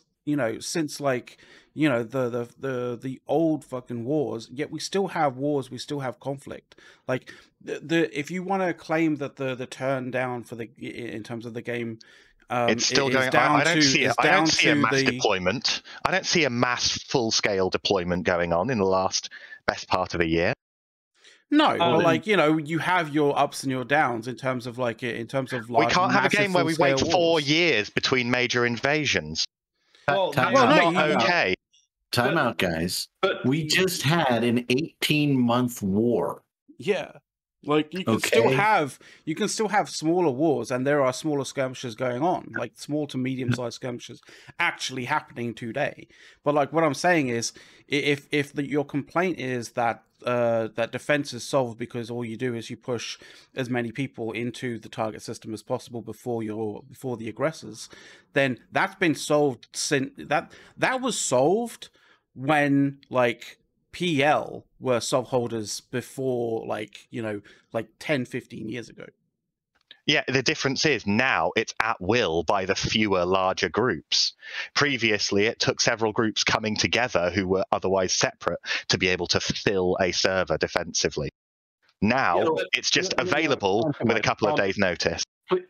since the old fucking wars. Yet we still have wars, we still have conflict. Like if you want to claim that the turn down in terms of the game. It's still going on. I don't see a mass deployment. I don't see a mass full-scale deployment going on in the best part of a year. No, but you have your ups and your downs in terms of large, we can't have a game where we wait 4 years between major invasions. Time out, guys. But we just had an 18-month war. Yeah. Like you can still have smaller wars, and there are smaller skirmishes going on, like small to medium-sized skirmishes actually happening today. But like what I'm saying is, if your complaint is that that defense is solved because all you do is you push as many people into the target system as possible before the aggressors, then that's been solved since that was solved when PL were sub holders before 10-15 years ago. Yeah, the difference is now it's at will by the fewer larger groups. Previously, it took several groups coming together who were otherwise separate to be able to fill a server defensively. Now it's just available with a couple of days' notice.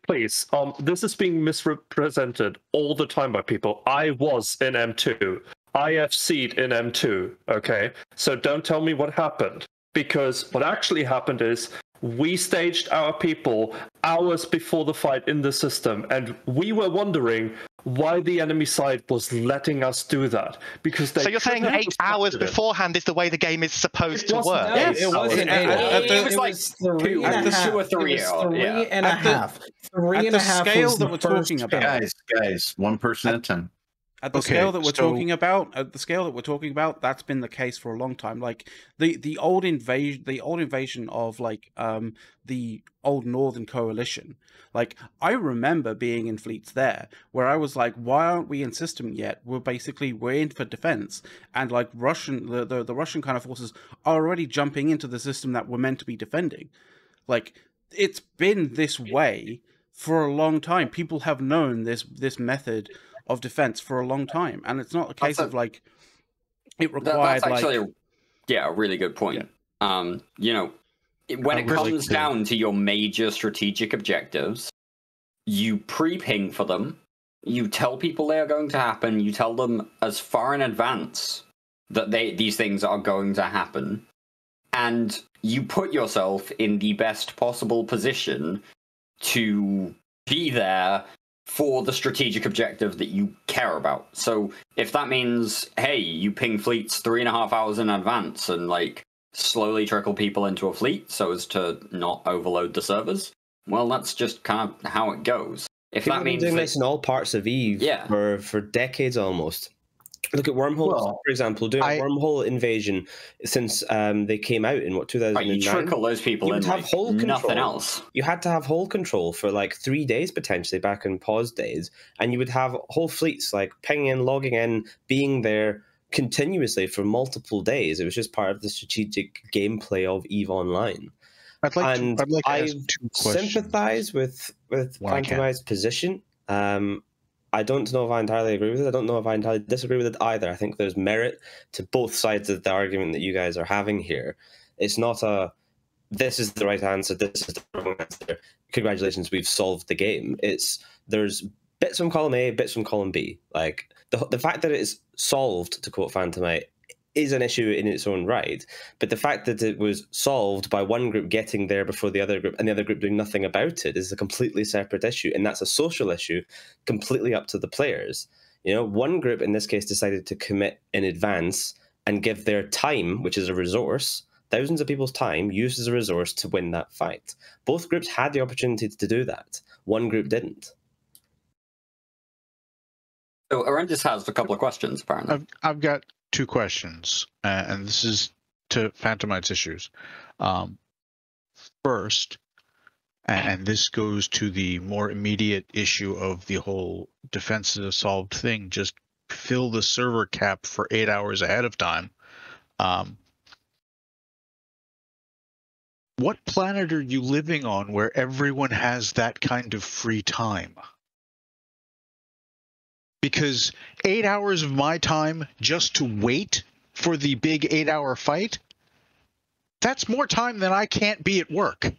Please, this is being misrepresented all the time by people. I was in M2. IFC'd in M2, okay? So don't tell me what happened, because what actually happened is we staged our people hours before the fight in the system, and we were wondering why the enemy side was letting us do that. Because so you're saying 8 hours beforehand is the way the game is supposed to work? Yes, it wasn't. It was like 2 or 3 hours. 3 and a half. 3 and a half scale that we're talking about. Guys, one person at a time. At the scale that we're talking about, that's been the case for a long time. Like the old invasion of the old Northern Coalition. Like I remember being in fleets there where I was like, why aren't we in system yet? We're in for defense, and the Russian kind of forces are already jumping into the system that we're meant to be defending. Like it's been this way for a long time. People have known this method of defense for a long time, and it's not a case of it required. That's actually a really good point. Yeah. When it comes down to your major strategic objectives, you pre-ping for them. You tell people they are going to happen. You tell them as far in advance that these things are going to happen, and you put yourself in the best possible position to be there for the strategic objective that you care about. So if that means, hey, you ping fleets 3.5 hours in advance and slowly trickle people into a fleet so as to not overload the servers, well, that's just kind of how it goes. If people that means doing this in all parts of EVE for decades almost. Look at Wormhole, for example, doing a Wormhole invasion since they came out in 2009. You trickle those people in have whole control. Nothing else. You had to have whole control for 3 days potentially back in pause days, and you would have whole fleets pinging in, logging in, being there continuously for multiple days. It was just part of the strategic gameplay of EVE Online. I sympathize with Phantomite's position. I don't know if I entirely agree with it. I don't know if I entirely disagree with it either. I think there's merit to both sides of the argument that you guys are having here. It's not this is the right answer, this is the wrong answer. Congratulations, we've solved the game. There's bits from column A, bits from column B. Like the fact that it's solved, to quote Phantomite, is an issue in its own right. But the fact that it was solved by one group getting there before the other group and the other group doing nothing about it is a completely separate issue. And that's a social issue completely up to the players. You know, one group in this case decided to commit in advance and give their time, which is a resource, thousands of people's time used as a resource to win that fight. Both groups had the opportunity to do that. One group didn't. So Arendis has a couple of questions, apparently. I've got 2 questions, and this is to Phantomite's issues. First, and this goes to the more immediate issue of the whole defense is a solved thing. Just fill the server cap for 8 hours ahead of time. What planet are you living on where everyone has that kind of free time? Because 8 hours of my time just to wait for the big 8-hour fight, that's more time than I can't be at work.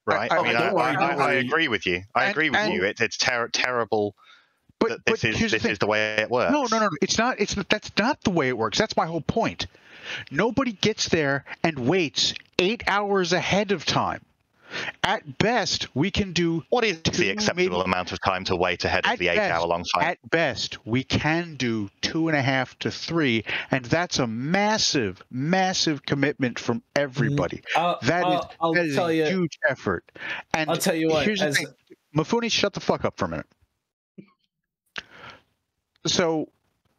Right. I agree with you. I agree with you. It's terrible. But this is the way it works. No. It's not. That's not the way it works. That's my whole point. Nobody gets there and waits 8 hours ahead of time. At best, we can do... What is the acceptable amount of time to wait ahead of the 8-hour-long fight? At best, we can do 2.5 to 3, and that's a massive, massive commitment from everybody. That is a huge effort. And I'll tell you what. Here's the thing. Mifune, shut the fuck up for a minute. So...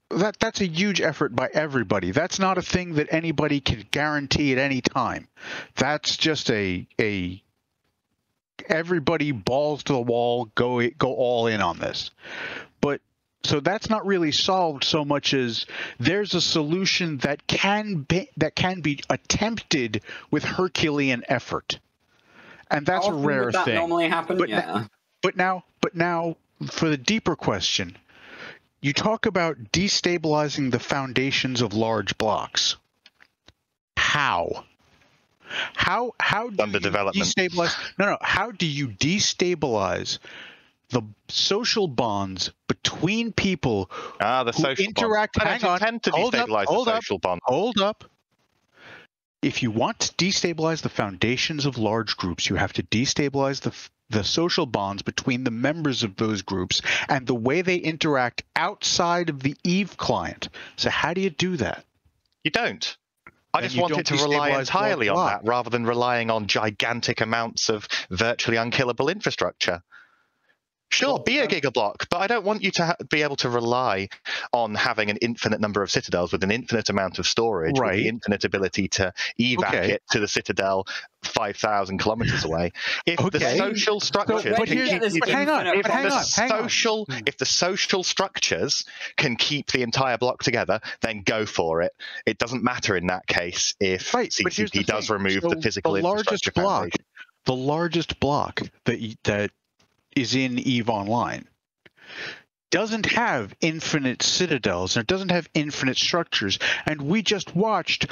That's a huge effort by everybody. That's not a thing that anybody can guarantee at any time. That's just everybody balls to the wall, go all in on this. But so that's not really solved so much as there's a solution that can be attempted with Herculean effort, and that's a rare thing. Normally happen, But now, for the deeper question. You talk about destabilizing the foundations of large blocks. How? How do under development. Destabilize? No. How do you destabilize the social bonds between people who interact? Hang on. Tend to destabilize the social bond. Hold up. If you want to destabilize the foundations of large groups, you have to destabilize the social bonds between the members of those groups and the way they interact outside of the EVE client. So how do you do that? You don't. I just wanted to rely entirely on that rather than relying on gigantic amounts of virtually unkillable infrastructure. Sure, be a gigablock, but I don't want you to be able to rely on having an infinite number of citadels with an infinite amount of storage, with the infinite ability to evac it to the citadel 5,000 kilometers away. If the social structures, if the social structures can keep the entire block together, then go for it. It doesn't matter in that case if CCP does remove the physical infrastructure foundation. The largest block that is in EVE Online doesn't have infinite citadels and it doesn't have infinite structures, and we just watched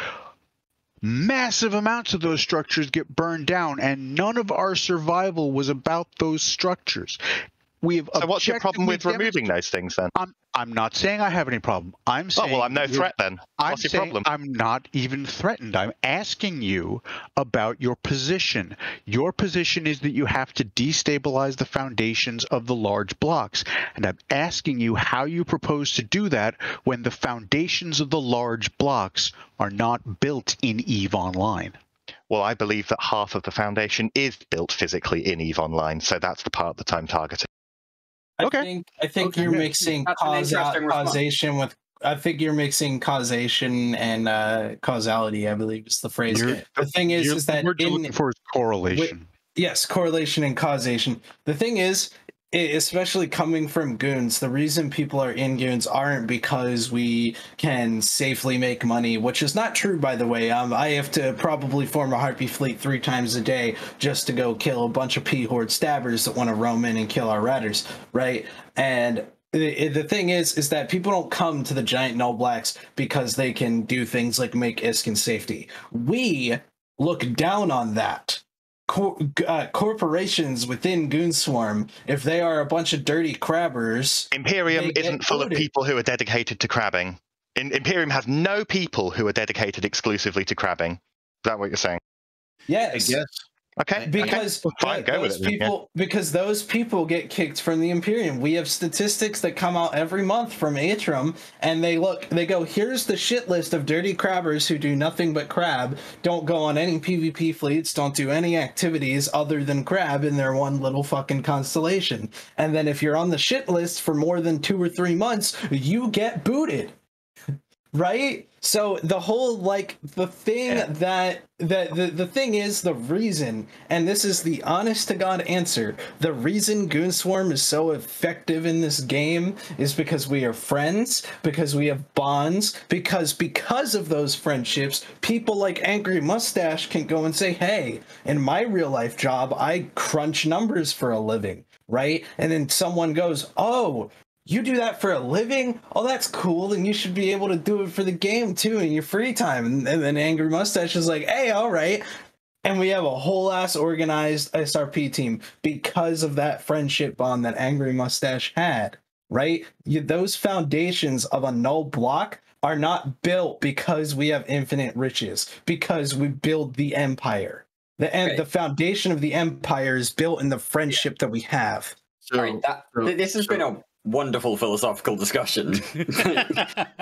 massive amounts of those structures get burned down, and none of our survival was about those structures. So what's your problem with removing those things then? I'm not saying I have any problem. I'm saying, I'm no threat then. What's your problem? I'm not even threatened. I'm asking you about your position. Your position is that you have to destabilize the foundations of the large blocks. And I'm asking you how you propose to do that when the foundations of the large blocks are not built in EVE Online. Well, I believe that half of the foundation is built physically in EVE Online, so that's the part that I'm targeting. I think you're mixing causation with. I think you're mixing causation and causality. I believe is the phrase. The thing is that we're looking for correlation. Yes, correlation and causation. The thing is, especially coming from goons, the reason people are in goons aren't because we can safely make money, which is not true, by the way. I have to probably form a Harpy fleet 3 times a day just to go kill a bunch of P-Horde stabbers that want to roam in and kill our ratters, right? And the thing is that people don't come to the giant null blacks because they can do things like make ISK in safety. We look down on that. corporations within Goonswarm, if they are a bunch of dirty crabbers, Imperium isn't full of people who are dedicated to crabbing. Imperium has no people who are dedicated exclusively to crabbing. Is that what you're saying? Yes. I guess. Okay. Because fine, go with it. Because those people get kicked from the Imperium. We have statistics that come out every month from Atrum, and they go, here's the shit list of dirty crabbers who do nothing but crab, don't go on any PvP fleets, don't do any activities other than crab in their one little fucking constellation. And then if you're on the shit list for more than 2 or 3 months, you get booted. Right? So the whole, like, the thing the thing is, the reason, and this is the honest to God answer, the reason Goonswarm is so effective in this game is because we are friends, because we have bonds, because of those friendships, people like Angry Mustache can go and say, hey, in my real life job, I crunch numbers for a living, right? And then someone goes, oh, you do that for a living? Oh, that's cool. Then you should be able to do it for the game too in your free time. And then Angry Mustache is like, hey, all right. And we have a whole ass organized SRP team because of that friendship bond that Angry Mustache had, right? Those foundations of a null block are not built because we have infinite riches, because we build the empire. The foundation of the empire is built in the friendship that we have. So, all right, this has been a wonderful philosophical discussion.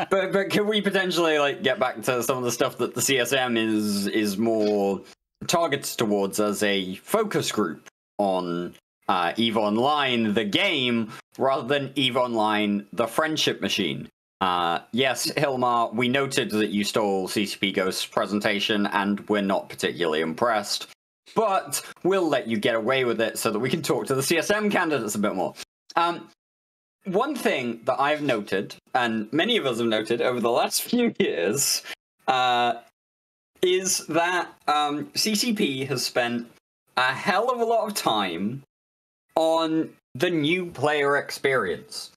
but can we potentially like get back to some of the stuff that the CSM is more targeted towards as a focus group on EVE Online, the game, rather than EVE Online, the friendship machine? Yes, Hilmar, we noted that you stole CCP Ghost's presentation, and we're not particularly impressed. But we'll let you get away with it so that we can talk to the CSM candidates a bit more. One thing that I've noted, and many of us have noted over the last few years, is that CCP has spent a hell of a lot of time on the new player experience.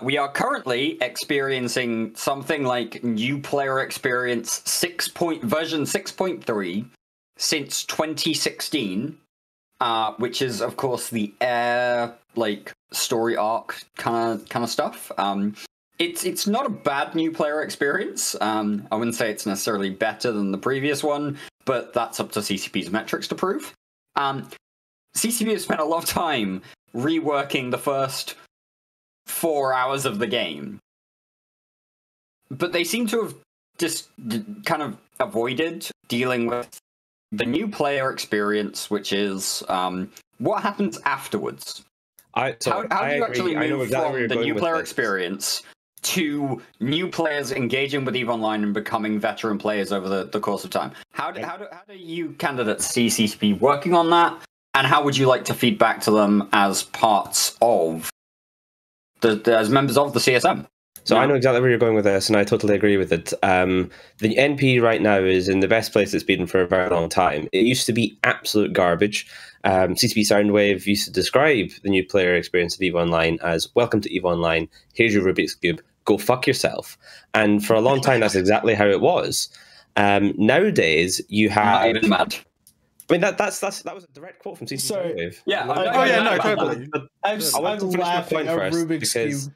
We are currently experiencing something like new player experience version 6.3 since 2016, which is, of course, the like story arc kind of stuff. It's not a bad new player experience. I wouldn't say it's necessarily better than the previous one, but that's up to CCP's metrics to prove. CCP has spent a lot of time reworking the first 4 hours of the game, but they seem to have just kind of avoided dealing with the new player experience, which is what happens afterwards. How do you actually move from the new player experience to new players engaging with EVE Online and becoming veteran players over the course of time? How do you candidates see CCP working on that, and how would you like to feed back to them as parts of as members of the CSM? So I know exactly where you're going with this, and I totally agree with it. The NP right now is in the best place it's been for a very long time. It used to be absolute garbage. CCP Soundwave used to describe the new player experience of EVE Online as, welcome to EVE Online, here's your Rubik's Cube, go fuck yourself. And for a long time, that's exactly how it was. Nowadays, you have... Not even mad. I mean, that was a direct quote from CCP Soundwave. Yeah. Totally. I want to finish my point first, because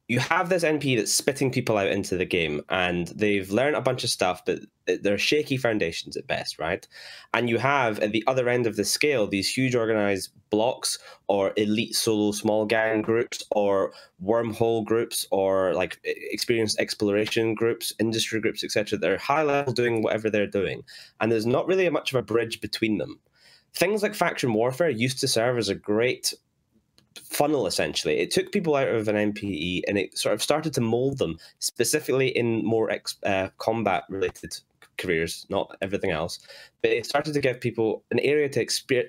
you have this NP that's spitting people out into the game, and they've learned a bunch of stuff, but they're shaky foundations at best, right? And you have, at the other end of the scale, these huge organized blocks, or elite solo small gang groups, or wormhole groups, or like experienced exploration groups, industry groups, etc. They're high level doing whatever they're doing, and there's not really much of a bridge between them. Things like faction warfare used to serve as a great funnel, essentially. It took people out of an MPE and it sort of started to mold them specifically in more combat related careers, not everything else. But it started to give people an area to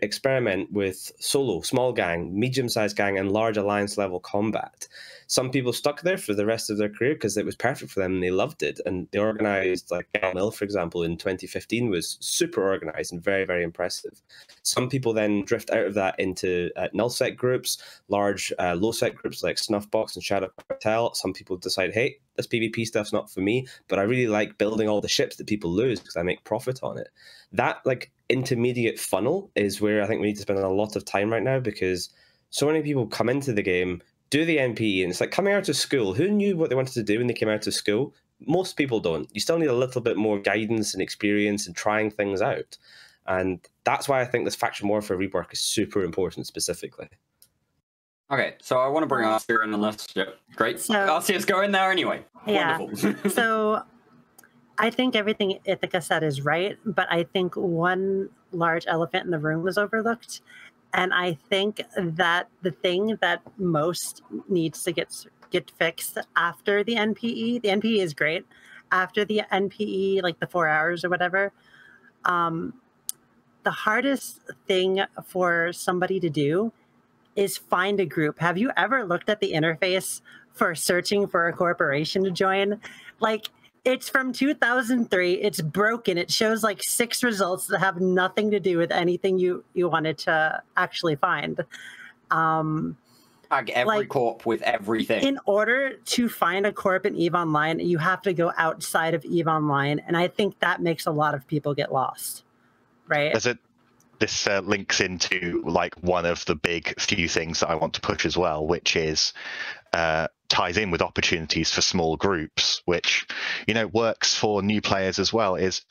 experiment with solo, small gang, medium-sized gang, and large alliance level combat. Some people stuck there for the rest of their career because it was perfect for them and they loved it. And they organized, like Gal Mill, for example, in 2015 was super organized and very, very impressive. Some people then drift out of that into null-sec groups, large low-sec groups like Snuffbox and Shadow Cartel. Some people decide, hey, this PvP stuff's not for me, but I really like building all the ships that people lose because I make profit on it. That like intermediate funnel is where I think we need to spend a lot of time right now, because so many people come into the game, do the NPE, and it's like coming out of school. Who knew what they wanted to do when they came out of school? Most people don't. You still need a little bit more guidance and experience and trying things out. And that's why I think this faction warfare rework is super important specifically. Okay, so I want to bring Arcia in on this. Yep. Great. So, Arcia's going there anyway. Yeah. Wonderful. So I think everything Ithaca said is right, but I think one large elephant in the room was overlooked. And I think that the thing that most needs to get fixed after the NPE is great. After the NPE, like the 4 hours or whatever, the hardest thing for somebody to do is find a group. Have you ever looked at the interface for searching for a corporation to join? Like, it's from 2003. It's broken. It shows like 6 results that have nothing to do with anything you wanted to actually find. Tag every corp with everything. In order to find a corp in EVE Online, you have to go outside of EVE Online, and I think that makes a lot of people get lost, right? This links into like one of the big few things that I want to push as well, which is ties in with opportunities for small groups, which, you know, works for new players as well. Is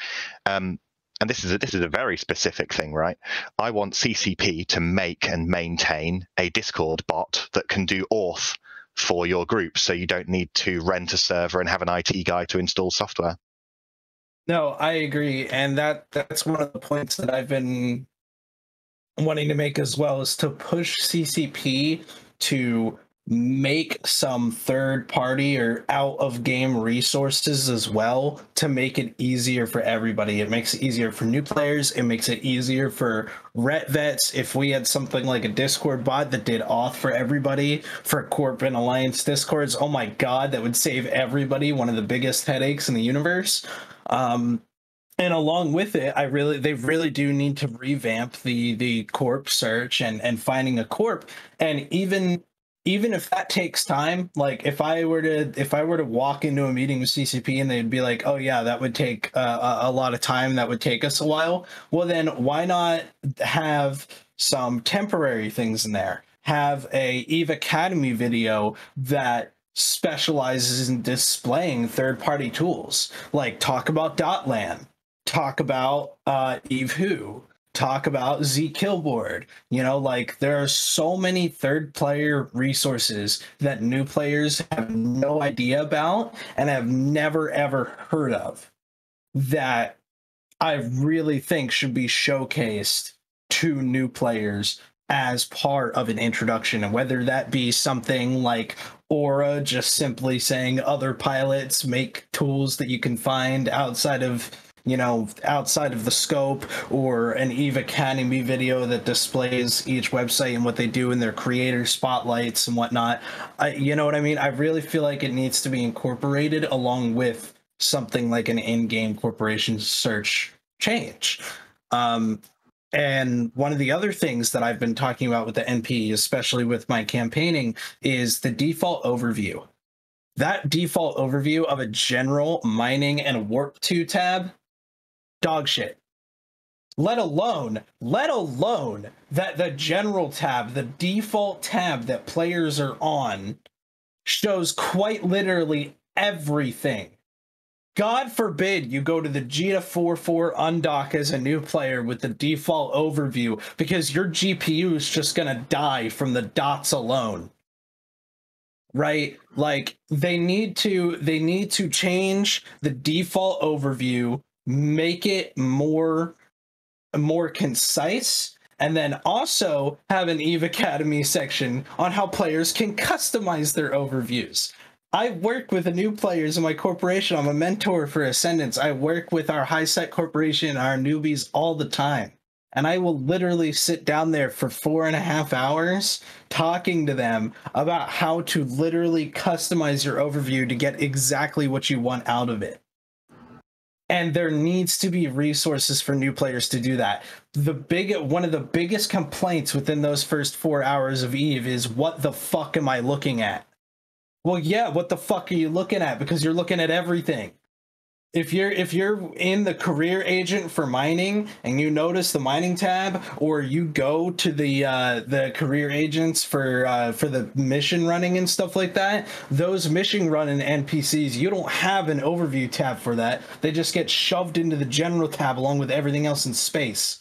and this is a very specific thing, right? I want CCP to make and maintain a Discord bot that can do auth for your group, so you don't need to rent a server and have an IT guy to install software. No, I agree, and that's one of the points that I've been wanting to make as well, is to push CCP to make some third-party or out-of-game resources as well to make it easier for everybody. It makes it easier for new players. It makes it easier for ret vets. If we had something like a Discord bot that did auth for everybody for Corp and Alliance Discords, oh my god, that would save everybody one of the biggest headaches in the universe. And along with it, they really do need to revamp the corp search and finding a corp. And even if that takes time, like if I were to walk into a meeting with CCP and they'd be like, oh yeah, that would take a lot of time, that would take us a while. Well, then why not have some temporary things in there? Have a EVE Academy video that specializes in displaying third-party tools, like talk about .lan. Talk about Eve Who, talk about Z Killboard. You know, like there are so many third player resources that new players have no idea about and have never ever heard of, that I really think should be showcased to new players as part of an introduction. And whether that be something like Aura, just simply saying other pilots make tools that you can find outside of the scope, or an EVE Academy video that displays each website and what they do in their creator spotlights and whatnot. You know what I mean? I really feel like it needs to be incorporated along with something like an in-game corporation search change. And one of the other things that I've been talking about with the NP, especially with my campaigning, is the default overview. That default overview of a general, mining, and warp 2 tab, dog shit. Let alone that the general tab, the default tab that players are on, shows quite literally everything. God forbid you go to the G244 undock as a new player with the default overview, because your GPU is just gonna die from the dots alone. Right? Like they need to change the default overview, make it more concise, and then also have an EVE Academy section on how players can customize their overviews. I work with the new players in my corporation. I'm a mentor for Ascendants. I work with our high-set corporation, our newbies, all the time. And I will literally sit down there for 4.5 hours talking to them about how to literally customize your overview to get exactly what you want out of it. And there needs to be resources for new players to do that. One of the biggest complaints within those first 4 hours of EVE is, what the fuck am I looking at? Well, yeah, what the fuck are you looking at? Because you're looking at everything. If you're in the career agent for mining and you notice the mining tab, or you go to the career agents for the mission running and stuff like that, those mission running NPCs, you don't have an overview tab for that. They just get shoved into the general tab along with everything else in space.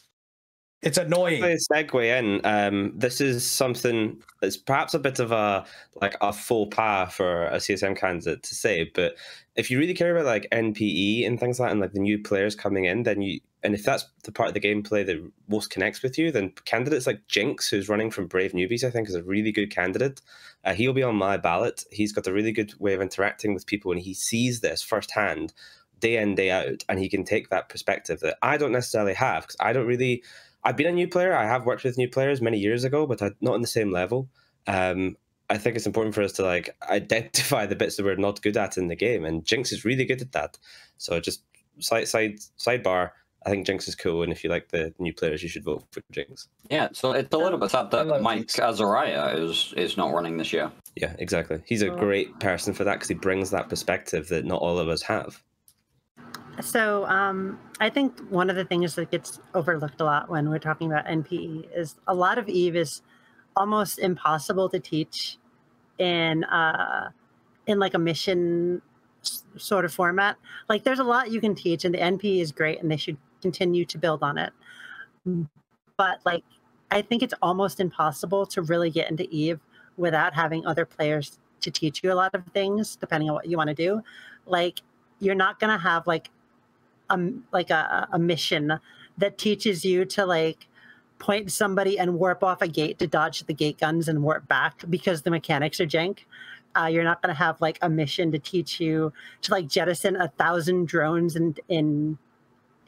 It's annoying. A segue in. This is something that's perhaps a bit of a faux pas for a CSM candidate to say, but if you really care about like NPE and things like that, and like the new players coming in, then and if that's the part of the gameplay that most connects with you, then candidates like Jinx, who's running from Brave Newbies, I think is a really good candidate. He'll be on my ballot. He's got a really good way of interacting with people, and he sees this firsthand, day in, day out, and he can take that perspective that I don't necessarily have, because I've been a new player. I have worked with new players many years ago, but not on the same level. I think it's important for us to like identify the bits that we're not good at in the game, and Jinx is really good at that. So just sidebar, I think Jinx is cool, and if you like the new players, you should vote for Jinx. Yeah, so it's a little bit sad that Mike Azariah is not running this year. Yeah, exactly. He's a great person for that because he brings that perspective that not all of us have. So I think one of the things that gets overlooked a lot when we're talking about NPE is a lot of EVE is almost impossible to teach in like a mission sort of format. Like there's a lot you can teach, and the NPE is great, and they should continue to build on it. But like I think it's almost impossible to really get into EVE without having other players to teach you a lot of things, depending on what you want to do. Like you're not gonna have like a mission that teaches you to like point somebody and warp off a gate to dodge the gate guns and warp back because the mechanics are jank. You're not going to have like a mission to teach you to like jettison 1,000 drones in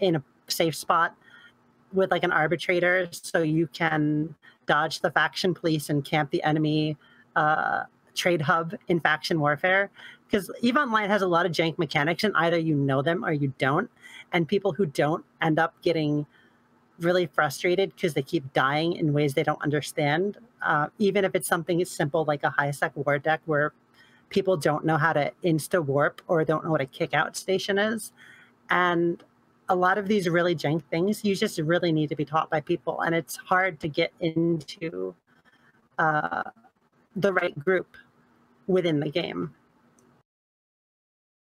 a safe spot with like an arbitrator so you can dodge the faction police and camp the enemy trade hub in faction warfare. Because EVE Online has a lot of jank mechanics, and either you know them or you don't. And people who don't end up getting really frustrated because they keep dying in ways they don't understand. Even if it's something as simple like a high-sec war deck where people don't know how to insta-warp or don't know what a kick-out station is. And a lot of these really jank things, you just really need to be taught by people. And it's hard to get into the right group within the game.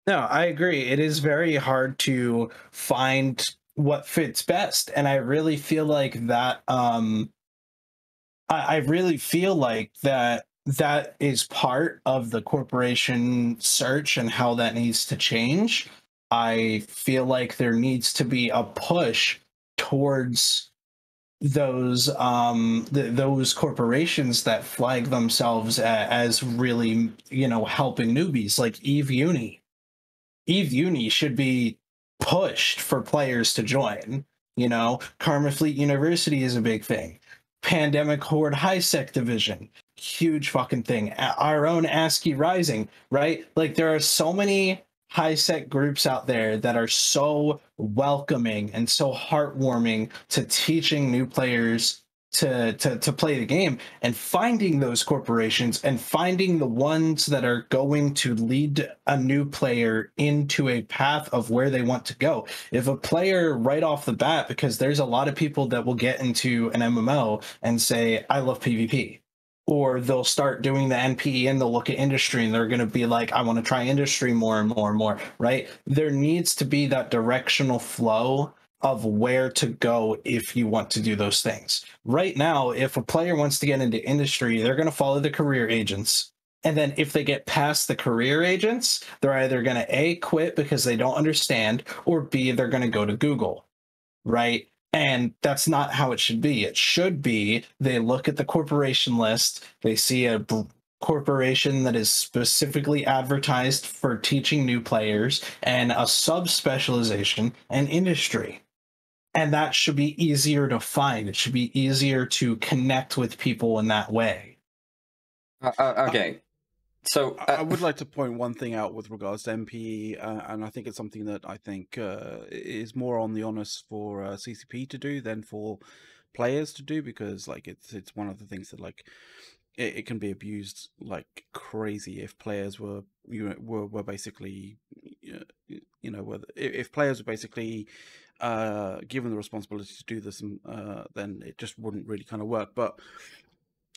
No, I agree. It is very hard to find what fits best, and I really feel like that. I really feel like that is part of the corporation search and how that needs to change. I feel like there needs to be a push towards those those corporations that flag themselves as really, you know, helping newbies, like EVE Uni. EVE Uni should be pushed for players to join. You know, Karma Fleet University is a big thing. Pandemic Horde High Sec Division, huge fucking thing. Our own ASCII Rising, right? Like there are so many high sec groups out there that are so welcoming and so heartwarming to teaching new players to play the game, and finding those corporations and finding the ones that are going to lead a new player into a path of where they want to go. If a player right off the bat, because there's a lot of people that will get into an MMO and say, I love PvP. Or they'll start doing the NPE and they'll look at industry and they're going to be like, I want to try industry more and more and more, right? There needs to be that directional flow of where to go if you want to do those things. Right now, if a player wants to get into industry, they're going to follow the career agents. And then if they get past the career agents, they're either going to A, quit because they don't understand, or B, they're going to go to Google, right? And that's not how it should be. It should be they look at the corporation list, they see a corporation that is specifically advertised for teaching new players and a sub-specialization and industry. And that should be easier to find. It should be easier to connect with people in that way. Okay. So I would like to point one thing out with regards to MPE, and I think it's something that I think is more on the onus for CCP to do than for players to do, because like it's one of the things that like it can be abused like crazy if players were basically if players were basically given the responsibility to do this, then it just wouldn't really kind of work. But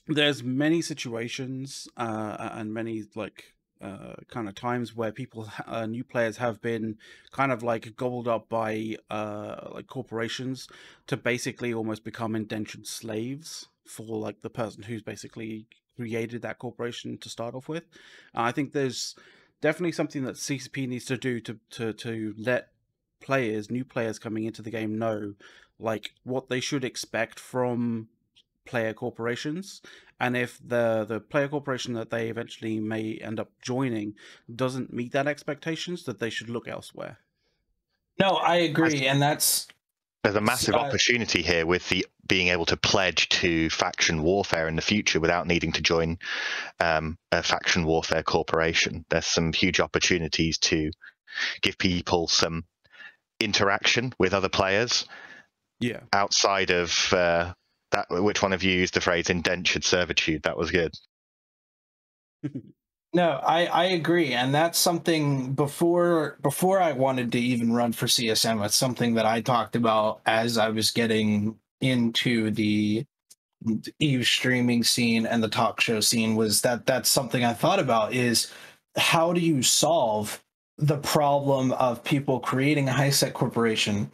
there's many situations and many like kind of times where people new players have been kind of like gobbled up by like corporations to basically almost become indentured slaves for like the person who's basically created that corporation to start off with. I think there's definitely something that CCP needs to do to let new players coming into the game know like what they should expect from player corporations, and if the player corporation that they eventually may end up joining doesn't meet that expectations, that they should look elsewhere. No, I agree, and there's a massive opportunity here with the being able to pledge to faction warfare in the future without needing to join a faction warfare corporation. There's some huge opportunities to give people some interaction with other players. Yeah. Outside of that, which one of you used the phrase indentured servitude? That was good. No, I agree, and that's something before I wanted to even run for CSM. It's something that I talked about as I was getting into the EVE streaming scene and the talk show scene. Was that's something I thought about, is how do you solve the problem of people creating a high-sec corporation,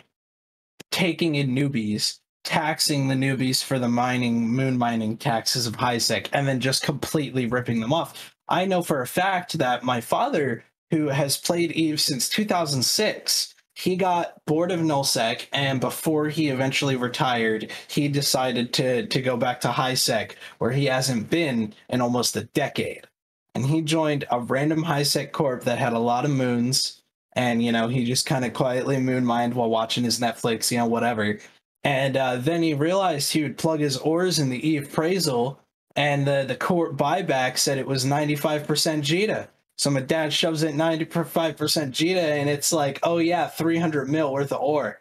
taking in newbies, taxing the newbies for the moon mining taxes of high-sec, and then just completely ripping them off. I know for a fact that my father, who has played EVE since 2006, he got bored of nullsec, and before he eventually retired, he decided to go back to high-sec, where he hasn't been in almost a decade. And he joined a random high-sec corp that had a lot of moons, and, you know, he just kind of quietly moon mined while watching his Netflix, you know, whatever. And then he realized he would plug his ores in the EVE appraisal, and the court buyback said it was 95% JITA. So my dad shoves it 95% JITA, and it's like, oh yeah, 300 mil worth of ore.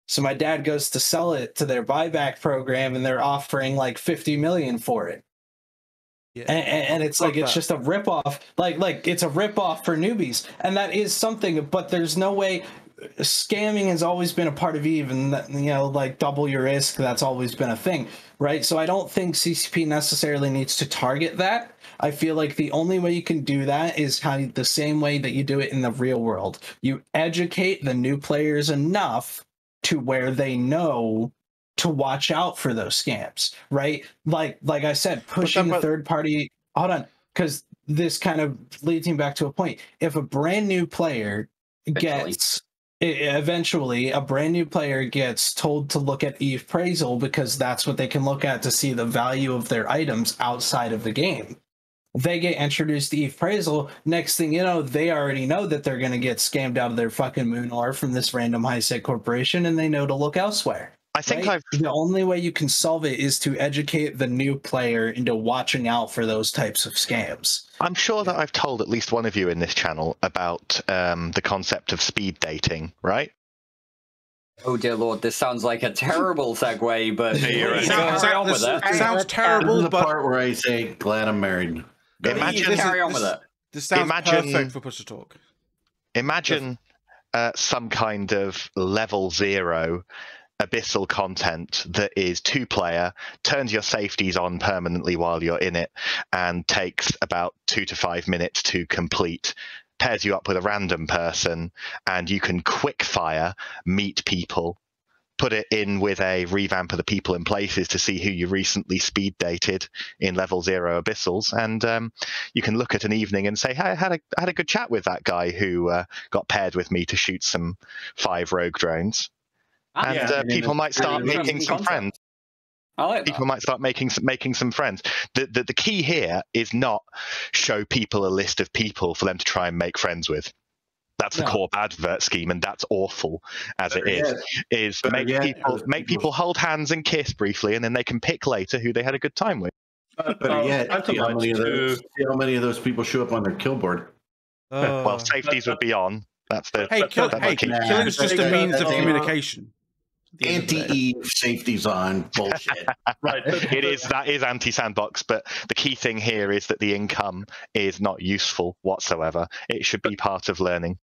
So my dad goes to sell it to their buyback program, and they're offering like 50 million for it. Yeah. And it's like, it's just a ripoff. Like it's a ripoff for newbies, and that is something. But there's no way. Scamming has always been a part of EVE, and you know, like double your risk, that's always been a thing, right? So I don't think CCP necessarily needs to target that. I feel like the only way you can do that is the same way that you do it in the real world. You educate the new players enough to where they know to watch out for those scams, right? Like I said, pushing third party. Hold on, because this kind of leads me back to a point. If a brand new player gets eventually a brand new player gets told to look at EVE appraisal, because that's what they can look at to see the value of their items outside of the game. They get introduced to EVE appraisal. Next thing you know, they already know that they're going to get scammed out of their fucking moon ore from this random high-sec corporation, and they know to look elsewhere. I think the only way you can solve it is to educate the new player into watching out for those types of scams. I'm sure that I've told at least one of you in this channel about the concept of speed dating, right? Oh dear lord, this sounds like a terrible segue, but sounds terrible. This is the part where I say, "Glad I'm married." Carry on with it. This sounds perfect for Push to Talk. Imagine some kind of level 0 abyssal content that is 2-player, turns your safeties on permanently while you're in it, and takes about 2 to 5 minutes to complete, pairs you up with a random person, and you can quick fire meet people, put it in with a revamp of the people in places to see who you recently speed dated in level 0 abyssals, and you can look at an evening and say, hey, I had a good chat with that guy who got paired with me to shoot some 5 rogue drones. And people might start making some friends. I like that. People might start making some friends. The key here is not show people a list of people for them to try and make friends with. That's the core advert scheme, and that's awful as it is. Make people hold hands and kiss briefly, and then they can pick later who they had a good time with. Better yet, see how many of those people show up on their kill board. Well, safeties would be on. That's the killing is just a means of communication. Anti-Eve safety's on bullshit. Right. That is anti-sandbox, but the key thing here is that the income is not useful whatsoever. It should be part of learning.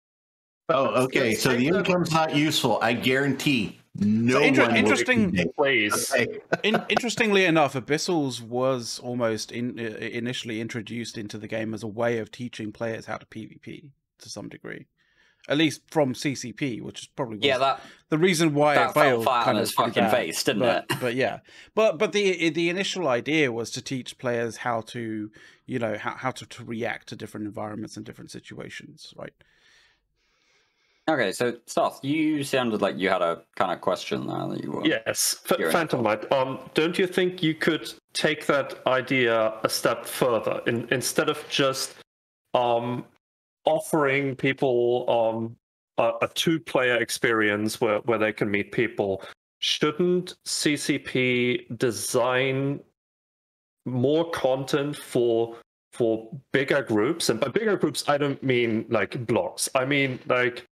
Oh, okay. So the income's not useful. I guarantee no one Interestingly enough, Abyssals was almost initially introduced into the game as a way of teaching players how to PvP to some degree. At least from CCP, which is probably the reason why it failed. Flat on its fucking face, didn't it? But yeah, but the initial idea was to teach players how to, you know, how to react to different environments and different situations, right? Okay, so Soth, you sounded like you had a kind of question there that you were. Yes, Phantom Light. Don't you think you could take that idea a step further instead of just offering people a two-player experience where they can meet people? Shouldn't CCP design more content for bigger groups? And by bigger groups, I don't mean like blogs. I mean like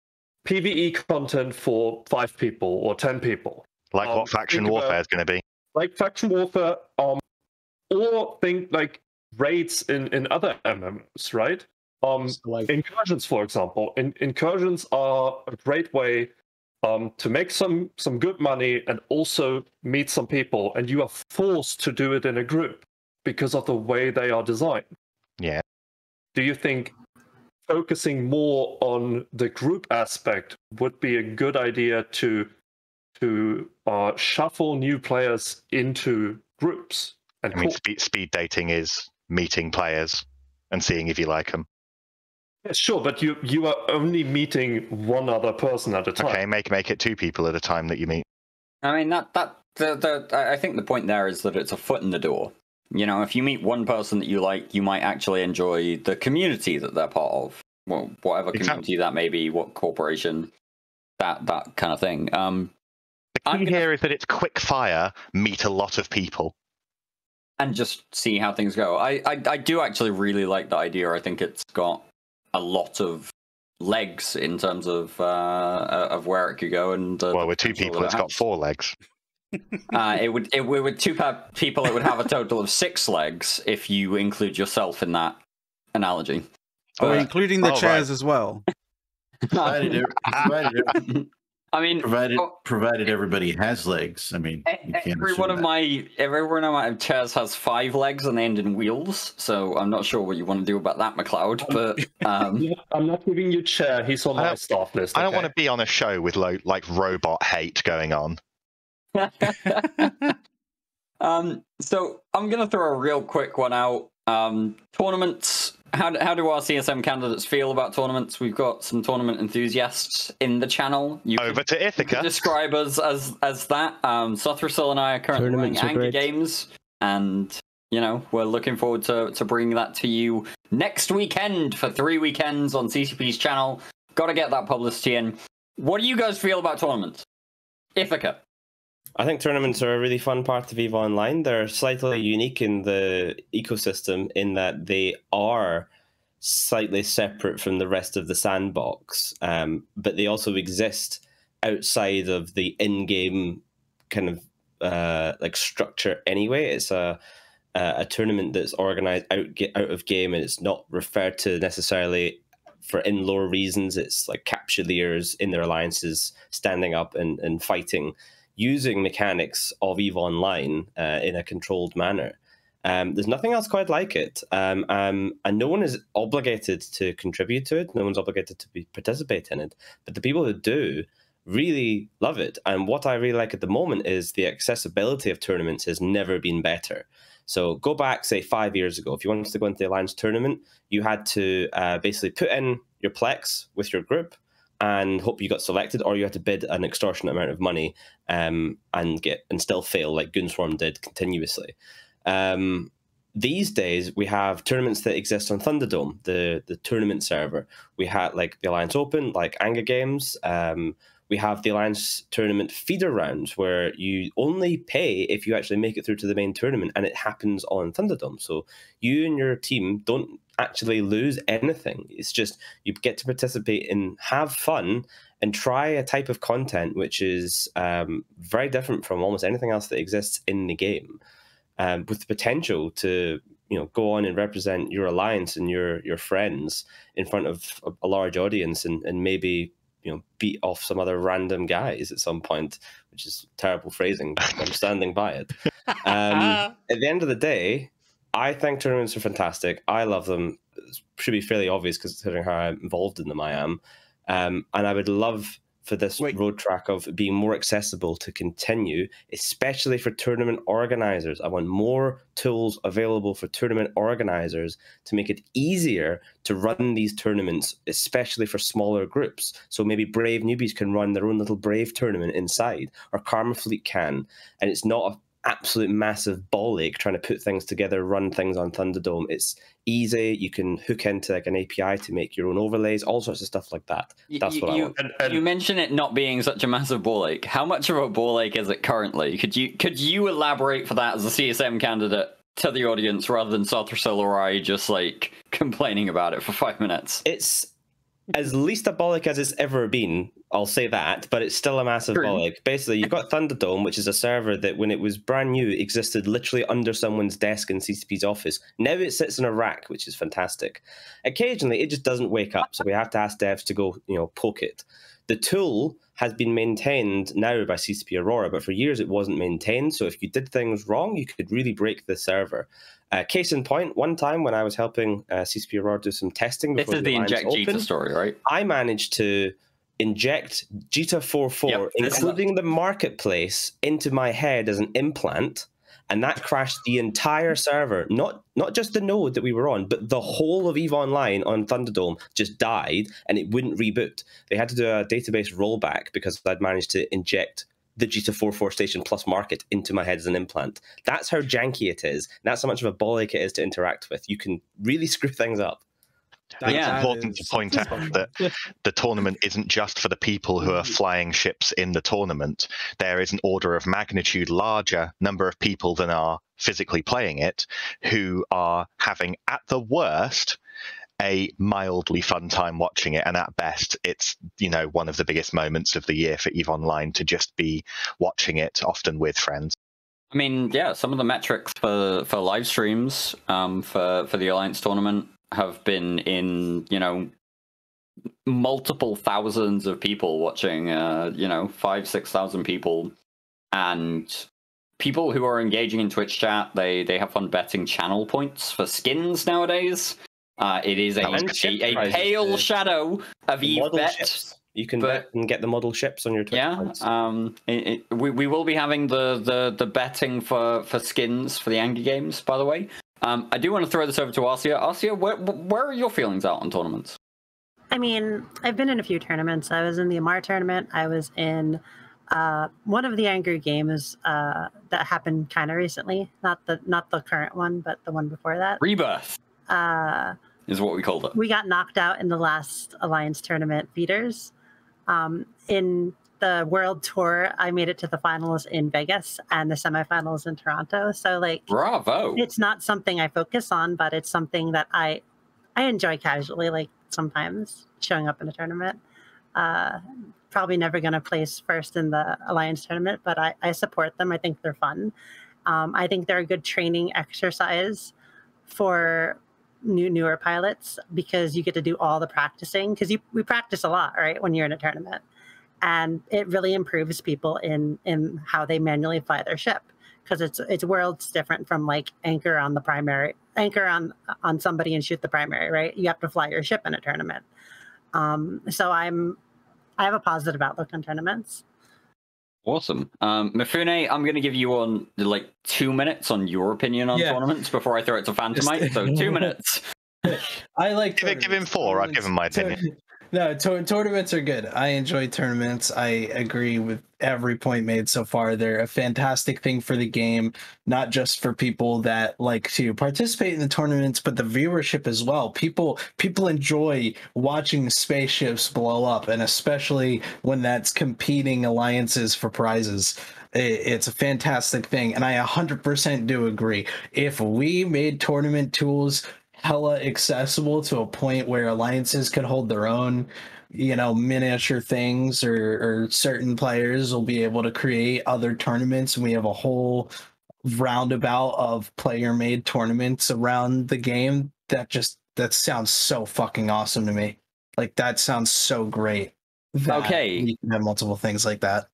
PvE content for 5 people or 10 people. Like what Faction Warfare is going to be. Like Faction Warfare, or think like raids in other MMOs, right? Incursions, for example. Incursions are a great way to make some good money and also meet some people, and you are forced to do it in a group because of the way they are designed. Yeah. Do you think focusing more on the group aspect would be a good idea to shuffle new players into groups? And I mean, speed dating is meeting players and seeing if you like them. Yeah, sure, but you are only meeting one other person at a time. Okay, make it 2 people at a time that you meet. I mean, I think the point there is that it's a foot in the door. You know, if you meet one person that you like, you might actually enjoy the community that they're part of. Well, whatever community that may be, what corporation, that kind of thing. The key here is that it's quick fire, meet a lot of people. And just see how things go. I do actually really like the idea. I think it's got a lot of legs in terms of where it could go. And well, with 2 people, it's got 4 legs. With 2 people, it would have a total of 6 legs if you include yourself in that analogy. Including the chairs as well. Provided everybody has legs. I mean, every one of my chairs has 5 legs and they end in wheels. So I'm not sure what you want to do about that, McLeod. But I'm not giving you chair. He's on my staff list. I don't want to be on a show with like robot hate going on. So I'm gonna throw a real quick one out. Tournaments. How do our CSM candidates feel about tournaments? We've got some tournament enthusiasts in the channel. Over to Ithaca. Describe us as that. Sothrasil and I are currently playing Anger Games, and you know we're looking forward to bringing that to you next weekend for 3 weekends on CCP's channel. Got to get that publicity in. What do you guys feel about tournaments? Ithaca. I think tournaments are a really fun part of EVE Online. They're slightly unique in the ecosystem in that they are slightly separate from the rest of the sandbox, but they also exist outside of the in-game kind of like structure anyway. It's a tournament that's organized out of game, and it's not referred to necessarily for in-lore reasons. It's like capsuleers in their alliances standing up and fighting, using mechanics of EVE Online in a controlled manner. There's nothing else quite like it. And no one is obligated to contribute to it. No one's obligated to participate in it. But the people who do really love it. And what I really like at the moment is the accessibility of tournaments has never been better. So go back, say, 5 years ago. If you wanted to go into the Alliance tournament, you had to basically put in your Plex with your group and hope you got selected, or you had to bid an extortionate amount of money and still fail, like Goonswarm did continuously. These days, we have tournaments that exist on Thunderdome, the tournament server. We had like the Alliance Open, like Anger Games. We have the Alliance Tournament feeder rounds where you only pay if you actually make it through to the main tournament, and it happens on Thunderdome. So you and your team don't actually lose anything. It's just you get to participate and have fun and try a type of content which is very different from almost anything else that exists in the game, with the potential to go on and represent your alliance and your friends in front of a large audience, and maybe beat off some other random guys at some point, which is terrible phrasing, but I'm standing by it. At the end of the day, I think tournaments are fantastic. I love them. It should be fairly obvious considering how involved in them I am. And I would love for this road track of being more accessible to continue, especially for tournament organizers. I want more tools available for tournament organizers to make it easier to run these tournaments, especially for smaller groups. So maybe Brave Newbies can run their own little Brave tournament inside, or Karma Fleet can, and it's not an absolute massive ball ache trying to put things together, run things on Thunderdome. It's easy. You can hook into like an API to make your own overlays, all sorts of stuff like that. That's what I want. You mentioned it not being such a massive ball ache. How much of a ball ache is it currently? Could you elaborate for that as a CSM candidate to the audience, rather than Sarthrasil or I just like complaining about it for 5 minutes? It's as least a bollock as it's ever been, I'll say that, but it's still a massive bollock. Basically, you've got Thunderdome, which is a server that when it was brand new existed literally under someone's desk in CCP's office. Now it sits in a rack, which is fantastic. Occasionally it just doesn't wake up, so we have to ask devs to go poke it. The tool has been maintained now by CCP Aurora, but for years it wasn't maintained, so if you did things wrong, you could really break the server. Case in point, one time when I was helping CCP Aurora do some testing before the inject Jita story, right? I managed to inject Jita 4.4, including the marketplace, into my head as an implant, and that crashed the entire server. Not just the node that we were on, but the whole of EVE Online on Thunderdome just died, and it wouldn't reboot. They had to do a database rollback because I'd managed to inject the Jita 4.4 station plus market into my head as an implant. That's how janky it is. That's how much of a bollock it is to interact with. You can really screw things up. I think it's important to point out that the tournament isn't just for the people who are flying ships in the tournament. There is an order of magnitude larger number of people than are physically playing it, who are having, at the worst, a mildly fun time watching it, and at best it's one of the biggest moments of the year for EVE Online to just be watching it, often with friends. I mean, yeah, some of the metrics for live streams for the Alliance tournament have been in multiple thousands of people watching, 5,000-6,000 people, and people who are engaging in Twitch chat. They have fun betting channel points for skins nowadays. It is a pale shadow of EVE bet. You can bet and get the model ships on your Twitch points. We will be having the betting for skins for the Angry Games, by the way. I do want to throw this over to Arcia. Arcia, where are your feelings out on tournaments? I mean, I've been in a few tournaments. I was in the Amar tournament. I was in one of the Angry Games that happened kind of recently. Not the current one, but the one before that. Rebirth is what we called it. We got knocked out in the last Alliance tournament beaters. In the World Tour, I made it to the finals in Vegas and the semifinals in Toronto. So, bravo! It's not something I focus on, but it's something that I enjoy casually. Sometimes showing up in a tournament. Probably never going to place first in the Alliance tournament, but I support them. I think they're fun. I think they're a good training exercise for newer pilots, because you get to do all the practicing, because we practice a lot, right, when you're in a tournament, and it really improves people in how they manually fly their ship, because it's worlds different from anchor on somebody and shoot the primary, right? You have to fly your ship in a tournament. So I have a positive outlook on tournaments. Awesome. Mifune, I'm going to give you 2 minutes on your opinion on tournaments before I throw it to Phantomite. So 2 minutes. I like give him 4. I'll give him my opinion. No, tournaments are good. I enjoy tournaments. I agree with every point made so far. They're a fantastic thing for the game, not just for people that like to participate in the tournaments, but the viewership as well. People enjoy watching spaceships blow up, and especially when that's competing alliances for prizes. It's a fantastic thing, and I 100% do agree. If we made tournament tools hella accessible to a point where alliances could hold their own, miniature things, or certain players will be able to create other tournaments, and we have a whole roundabout of player-made tournaments around the game. That sounds so fucking awesome to me. Like, that sounds so great. Okay. We can have multiple things like that.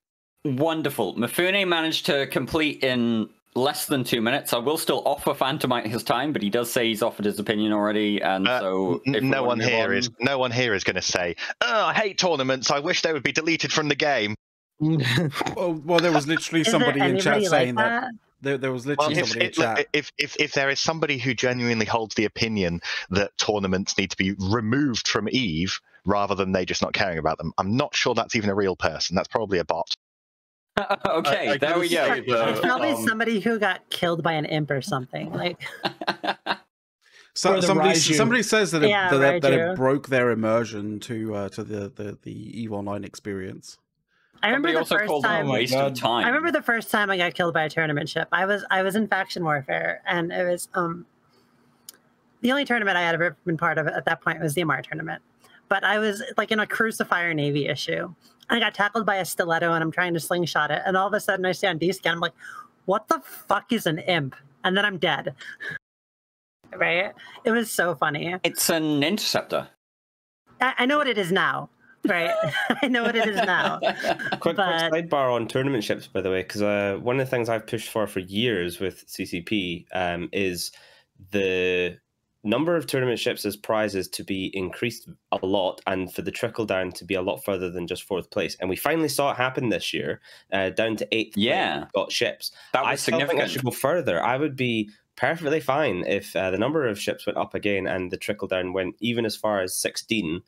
Wonderful. Mifune managed to complete in less than 2 minutes. I will still offer Phantomite his time, but he does say he's offered his opinion already, and so no one here is going to say, "Oh, I hate tournaments. I wish they would be deleted from the game." well, there was literally somebody in chat saying that. There was literally somebody in chat. If there is somebody who genuinely holds the opinion that tournaments need to be removed from EVE rather than they just not caring about them, I'm not sure that's even a real person. That's probably a bot. Okay, there we go. It's probably somebody who got killed by an imp or something. Like, somebody says that it broke their immersion to the EVE Online experience. I remember the first time. Waste of time. I remember the first time I got killed by a tournament ship. I was in faction warfare, and it was the only tournament I had ever been part of at that point was the MR tournament. But I was like in a Crucifier Navy issue. I got tackled by a stiletto, and I'm trying to slingshot it, and all of a sudden I see on D-scan, I'm like, "What the fuck is an imp?" And then I'm dead. Right? It was so funny. It's an interceptor. I know what it is now. Right, I know what it is now. Quick sidebar on tournament ships, by the way, because one of the things I've pushed for years with CCP is the number of tournament ships as prizes to be increased a lot, and for the trickle down to be a lot further than just 4th place. And we finally saw it happen this year, down to 8th. Yeah, got ships. That was significant. I think I should go further. I would be perfectly fine if the number of ships went up again and the trickle down went even as far as 16th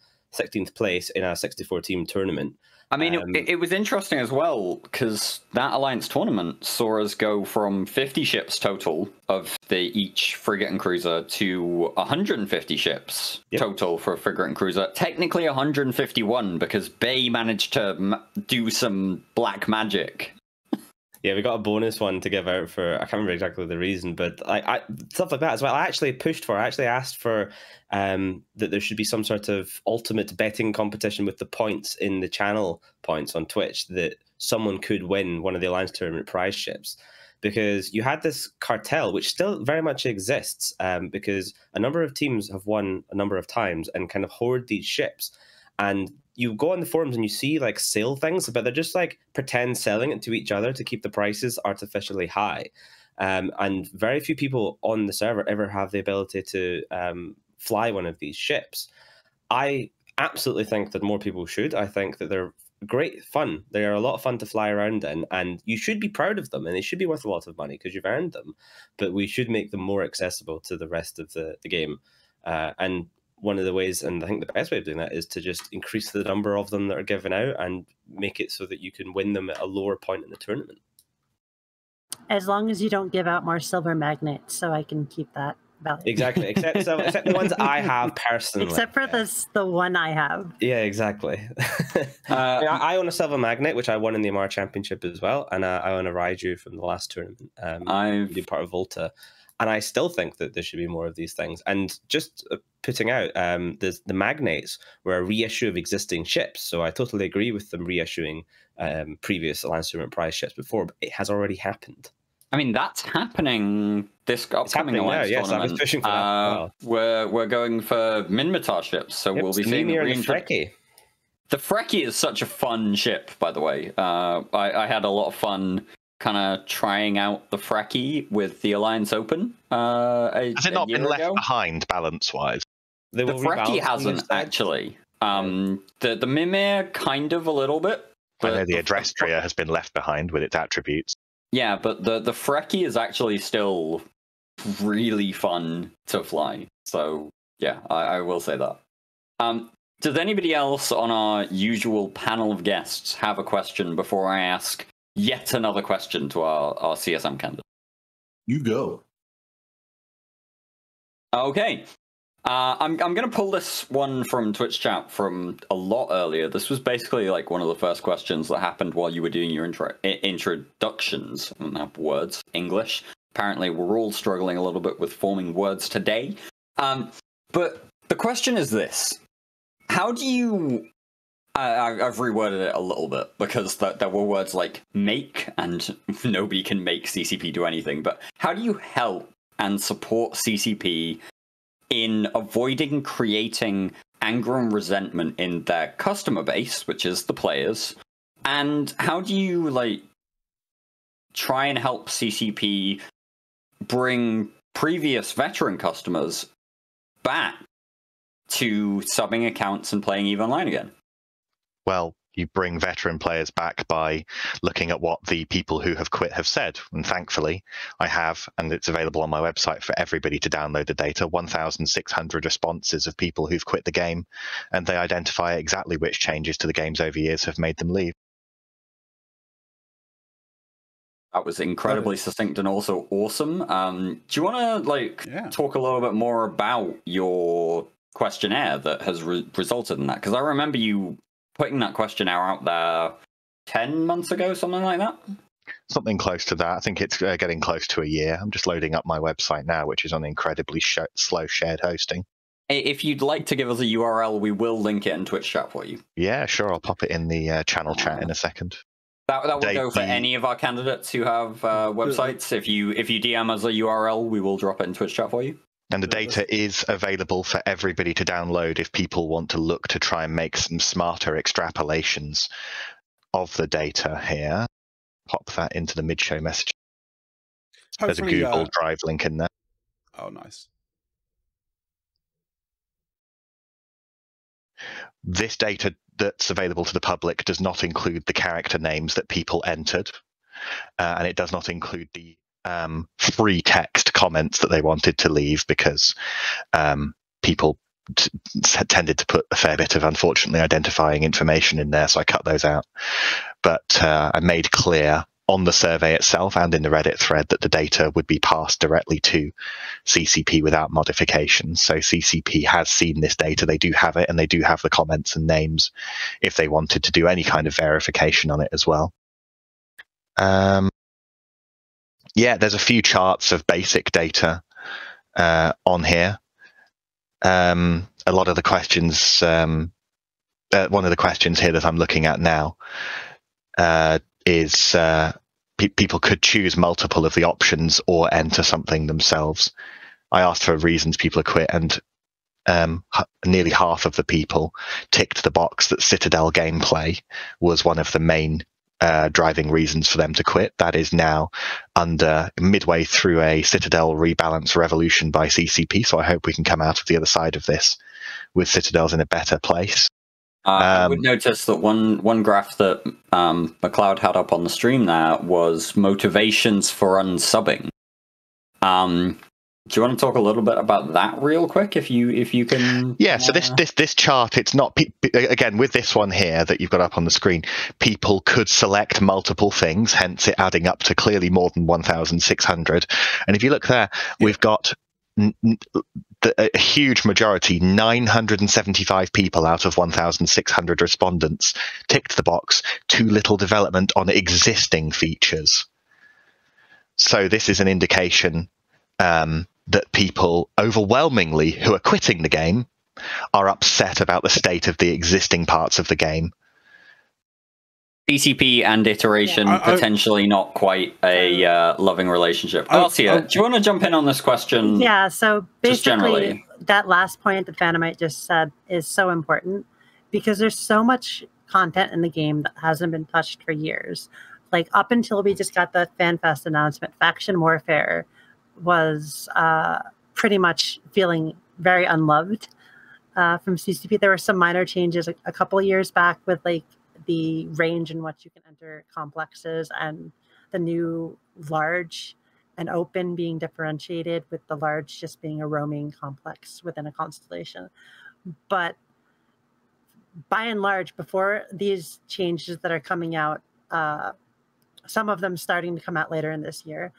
place in a 64-team tournament. I mean, it was interesting as well, because that Alliance tournament saw us go from 50 ships total of each frigate and cruiser to 150 ships total for a frigate and cruiser. Technically 151, because Bay managed to do some black magic. Yeah, we got a bonus one to give out for, I can't remember exactly the reason, but stuff like that as well. I actually asked for that there should be some sort of ultimate betting competition with the points in the channel points on Twitch, that someone could win one of the Alliance Tournament prize ships. Because you had this cartel, which still very much exists, because a number of teams have won a number of times and kind of hoard these ships. And you go on the forums and you see like sale things, but they're just like pretend selling it to each other to keep the prices artificially high. And very few people on the server ever have the ability to fly one of these ships. I absolutely think that more people should. I think that they're great fun. They are a lot of fun to fly around in, and you should be proud of them, and they should be worth a lot of money because you've earned them. But we should make them more accessible to the rest of the game. And one of the ways, and I think the best way of doing that, is to just increase the number of them that are given out and make it so that you can win them at a lower point in the tournament. As long as you don't give out more silver magnets, so I can keep that value. Exactly, except the ones I have personally. Except for the one I have. Yeah, exactly. I own a silver magnet, which I won in the MR Championship as well, and I own a Raiju from the last tournament. I'm part of Volta. And I still think that there should be more of these things. And just putting out the magnates were a reissue of existing ships. So I totally agree with them reissuing previous Alliance Tournament prize ships before, but it has already happened. I mean, that's happening this upcoming Alliance tournament. Yes, I was pushing for that as well. We're going for Minmatar ships, so we'll be seeing the Frecky. The Frecky is such a fun ship, by the way. I had a lot of fun kind of trying out the Frecky with the Alliance Open. Has it not been left behind balance-wise? The Frecky hasn't, actually. The Mimir kind of a little bit. I know the Adrestria has been left behind with its attributes. Yeah, but the Frecky is actually still really fun to fly. So, yeah, I will say that. Does anybody else on our usual panel of guests have a question before I ask yet another question to our CSM candidate? You go. Okay. I'm going to pull this one from Twitch chat from a lot earlier. This was basically like one of the first questions that happened while you were doing your introductions. I don't have words, English. Apparently we're all struggling a little bit with forming words today. But the question is this: how do you? I've reworded it a little bit because there were words like "make" and nobody can make CCP do anything. But how do you help and support CCP in avoiding creating anger and resentment in their customer base, which is the players? And how do you try and help CCP bring previous veteran customers back to subbing accounts and playing EVE Online again? Well, you bring veteran players back by looking at what the people who have quit have said. And thankfully, I have, and it's available on my website for everybody to download the data, 1,600 responses of people who've quit the game, and they identify exactly which changes to the games over years have made them leave. That was incredibly succinct and also awesome. Do you want to talk a little bit more about your questionnaire that has resulted in that? Because I remember you putting that questionnaire out there 10 months ago, something like that? Something close to that. I think it's getting close to a year. I'm just loading up my website now, which is on incredibly slow shared hosting. If you'd like to give us a URL, we will link it in Twitch chat for you. Yeah, sure. I'll pop it in the channel chat in a second. That will go for any of our candidates who have websites. If you DM us a URL, we will drop it in Twitch chat for you. And the data is available for everybody to download if people want to look to try and make some smarter extrapolations of the data here. Pop that into the mid-show message. There's a Google Drive link in there. Oh, nice. This data that's available to the public does not include the character names that people entered, and it does not include the free text comments that they wanted to leave because people tended to put a fair bit of, unfortunately, identifying information in there, so I cut those out. But I made clear on the survey itself and in the Reddit thread that the data would be passed directly to CCP without modification. So CCP has seen this data, they do have it, and they do have the comments and names if they wanted to do any kind of verification on it as well. Yeah, there's a few charts of basic data on here. A lot of the questions, one of the questions here that I'm looking at now is people could choose multiple of the options or enter something themselves. I asked for reasons people have quit, and nearly half of the people ticked the box that Citadel gameplay was one of the main driving reasons for them to quit. That is now midway through a Citadel rebalance revolution by CCP, so I hope we can come out of the other side of this with Citadels in a better place. I would notice that one graph that McLeod had up on the stream there was motivations for unsubbing. Do you want to talk a little bit about that real quick, if you can? Yeah. So this chart, it's not again with this one here that you've got up on the screen. People could select multiple things, hence it adding up to clearly more than 1,600. And if you look there, we've got a huge majority, 975 people out of 1,600 respondents ticked the box, too little development on existing features. So this is an indication that people overwhelmingly who are quitting the game are upset about the state of the existing parts of the game. CCP and iteration, potentially not quite a loving relationship. Alcia, do you want to jump in on this question? Yeah, so basically, generally? that last point that Phantomite just said is so important because there's so much content in the game that hasn't been touched for years. Like, up until we just got the FanFest announcement, Faction Warfare was pretty much feeling very unloved from CCP. There were some minor changes a couple of years back with, like, the range in which you can enter complexes and the new large and open being differentiated, with the large just being a roaming complex within a constellation. But by and large, before these changes that are coming out, some of them starting to come out later in this year,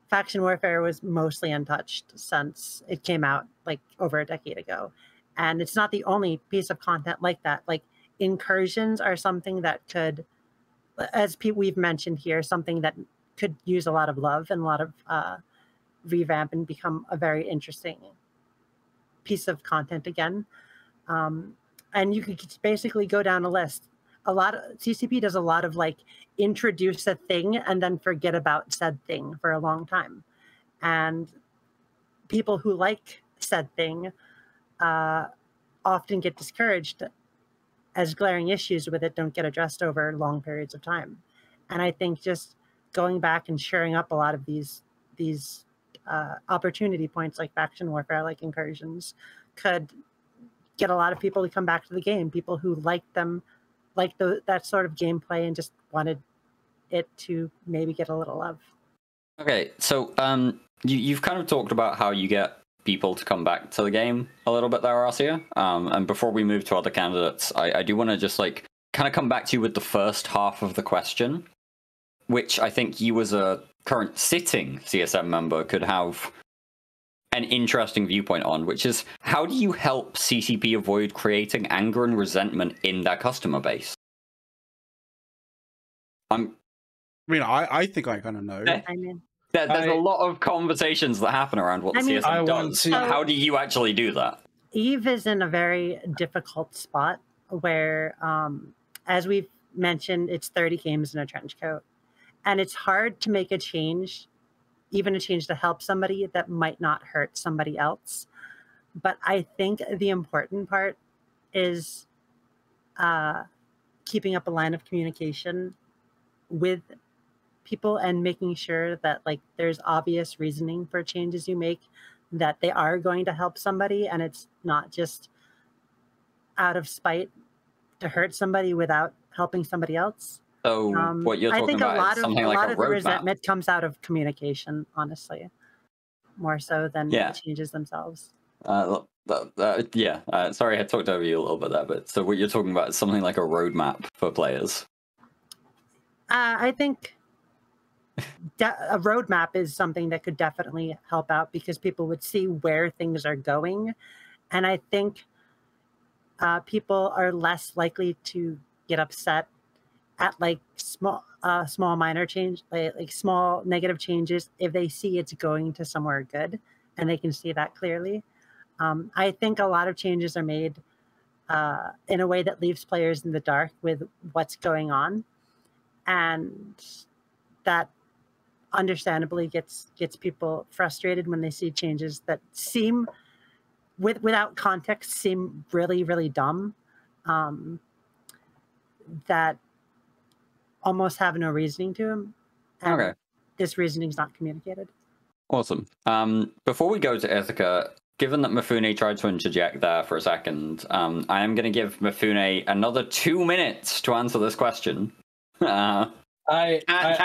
Faction Warfare was mostly untouched since it came out like over a decade ago. And it's not the only piece of content like that. Like, incursions are something that could, as we've mentioned here, something that could use a lot of love and a lot of revamp and become a very interesting piece of content again. And you could basically go down a list. CCP does a lot of like introduce a thing and then forget about said thing for a long time. And people who like said thing often get discouraged as glaring issues with it don't get addressed over long periods of time. And I think just going back and shoring up a lot of these opportunity points like faction warfare, like incursions, could get a lot of people to come back to the game, people who like that sort of gameplay and just wanted it to maybe get a little love. Okay, so you've kind of talked about how you get people to come back to the game a little bit there, Arcia. And before we move to other candidates, I do want to just like kind of come back to you with the first half of the question, which I think you as a current sitting CSM member could have an interesting viewpoint on, which is how do you help CCP avoid creating anger and resentment in their customer base? I think I kind of know. There's a lot of conversations that happen around what the CSM does. How do you actually do that? EVE is in a very difficult spot where, as we've mentioned, it's 30 games in a trench coat. And it's hard to make a change, even a change to help somebody that might not hurt somebody else. But I think the important part is keeping up a line of communication with people and making sure that like there's obvious reasoning for changes you make, that they are going to help somebody and it's not just out of spite to hurt somebody without helping somebody else. So what you're talking about is something like a roadmap. A lot of the resentment comes out of communication, honestly, more so than the changes themselves. Sorry, I talked over you a little bit there, but so what you're talking about is something like a roadmap for players. I think a roadmap is something that could definitely help out because people would see where things are going. And I think people are less likely to get upset at like small minor change, like small negative changes if they see it's going to somewhere good and they can see that clearly. I think a lot of changes are made in a way that leaves players in the dark with what's going on. And that understandably gets people frustrated when they see changes that seem, without context, seem really, really dumb, that almost have no reasoning to them. And this reasoning is not communicated. Awesome. Before we go to Ithaca, given that Mifune tried to interject there for a second, I am going to give Mifune another 2 minutes to answer this question. Can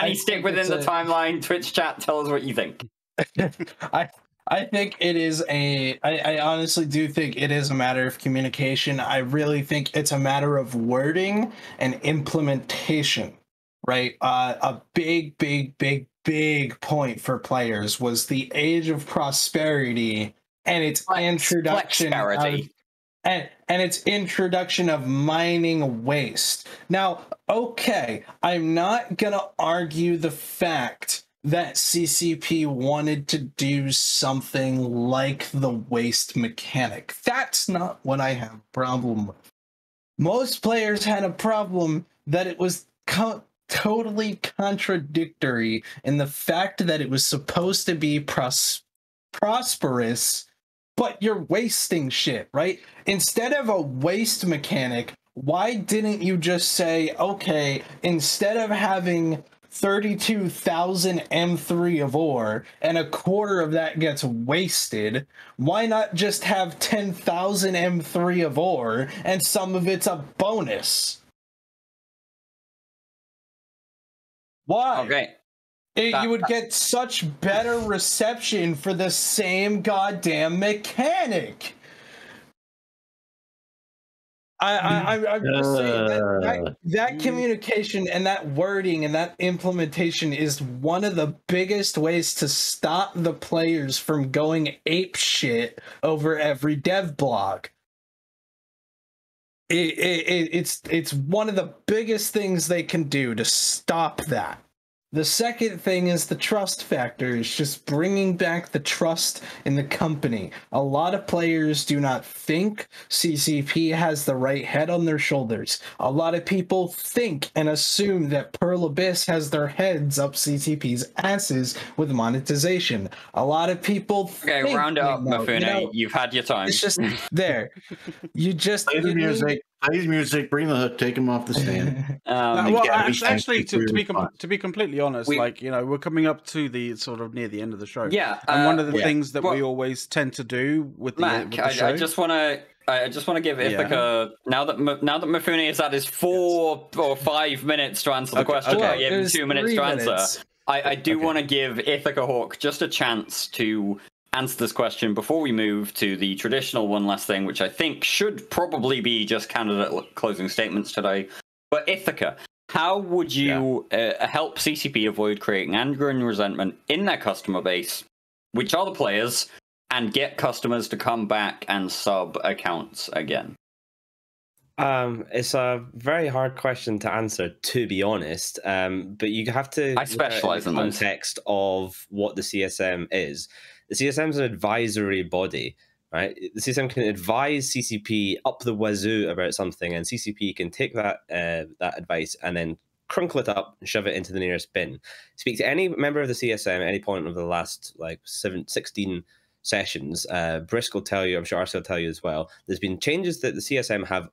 he stick within the timeline? Twitch chat, tell us what you think. I think it is I honestly do think it is a matter of communication. I really think it's a matter of wording and implementation, right? A big point for players was the age of prosperity and its introduction and its introduction of mining waste. Now, okay, I'm not gonna argue the fact that CCP wanted to do something like the waste mechanic. That's not what I have a problem with. Most players had a problem that it was totally contradictory in the fact that it was supposed to be prosperous, but you're wasting shit, right? Instead of a waste mechanic, why didn't you just say, okay, instead of having 32,000 M3 of ore and a quarter of that gets wasted, why not just have 10,000 M3 of ore and some of it's a bonus? Why? Okay. You would get such better reception for the same goddamn mechanic. I'm just saying that communication and that wording and that implementation is one of the biggest ways to stop the players from going ape shit over every dev blog. It's one of the biggest things they can do to stop that. The second thing is the trust factor. It's just bringing back the trust in the company. A lot of players do not think CCP has the right head on their shoulders. A lot of people think and assume that Pearl Abyss has their heads up CCP's asses with monetization. A lot of people think, round it up, Mifune. You've had your time. It's just there. You just... Play the music. Play the music. Bring the hook. Take him off the stand. Well, actually, to be completely honest, like, you know, we're coming up to the sort of near the end of the show. Yeah, and one of the things that we always tend to do with the show. I just want to give Ithaca now that Mifune has had his 4 or 5 minutes to answer the question. I gave him 2 minutes to answer. I do want to give Ithaca Hawk just a chance to answer this question before we move to the traditional one last thing, which I think should probably be just candidate closing statements today. But Ithaca, how would you help CCP avoid creating anger and resentment in their customer base, which are the players, and get customers to come back and sub accounts again? It's a very hard question to answer, to be honest. But you have to. I specialize in the context of what the CSM is. The CSM is an advisory body, right? The CSM can advise CCP up the wazoo about something, and CCP can take that that advice and then crunkle it up and shove it into the nearest bin. Speak to any member of the CSM at any point over the last 16 sessions. Brisk will tell you, I'm sure Arce will tell you as well. There's been changes that the CSM have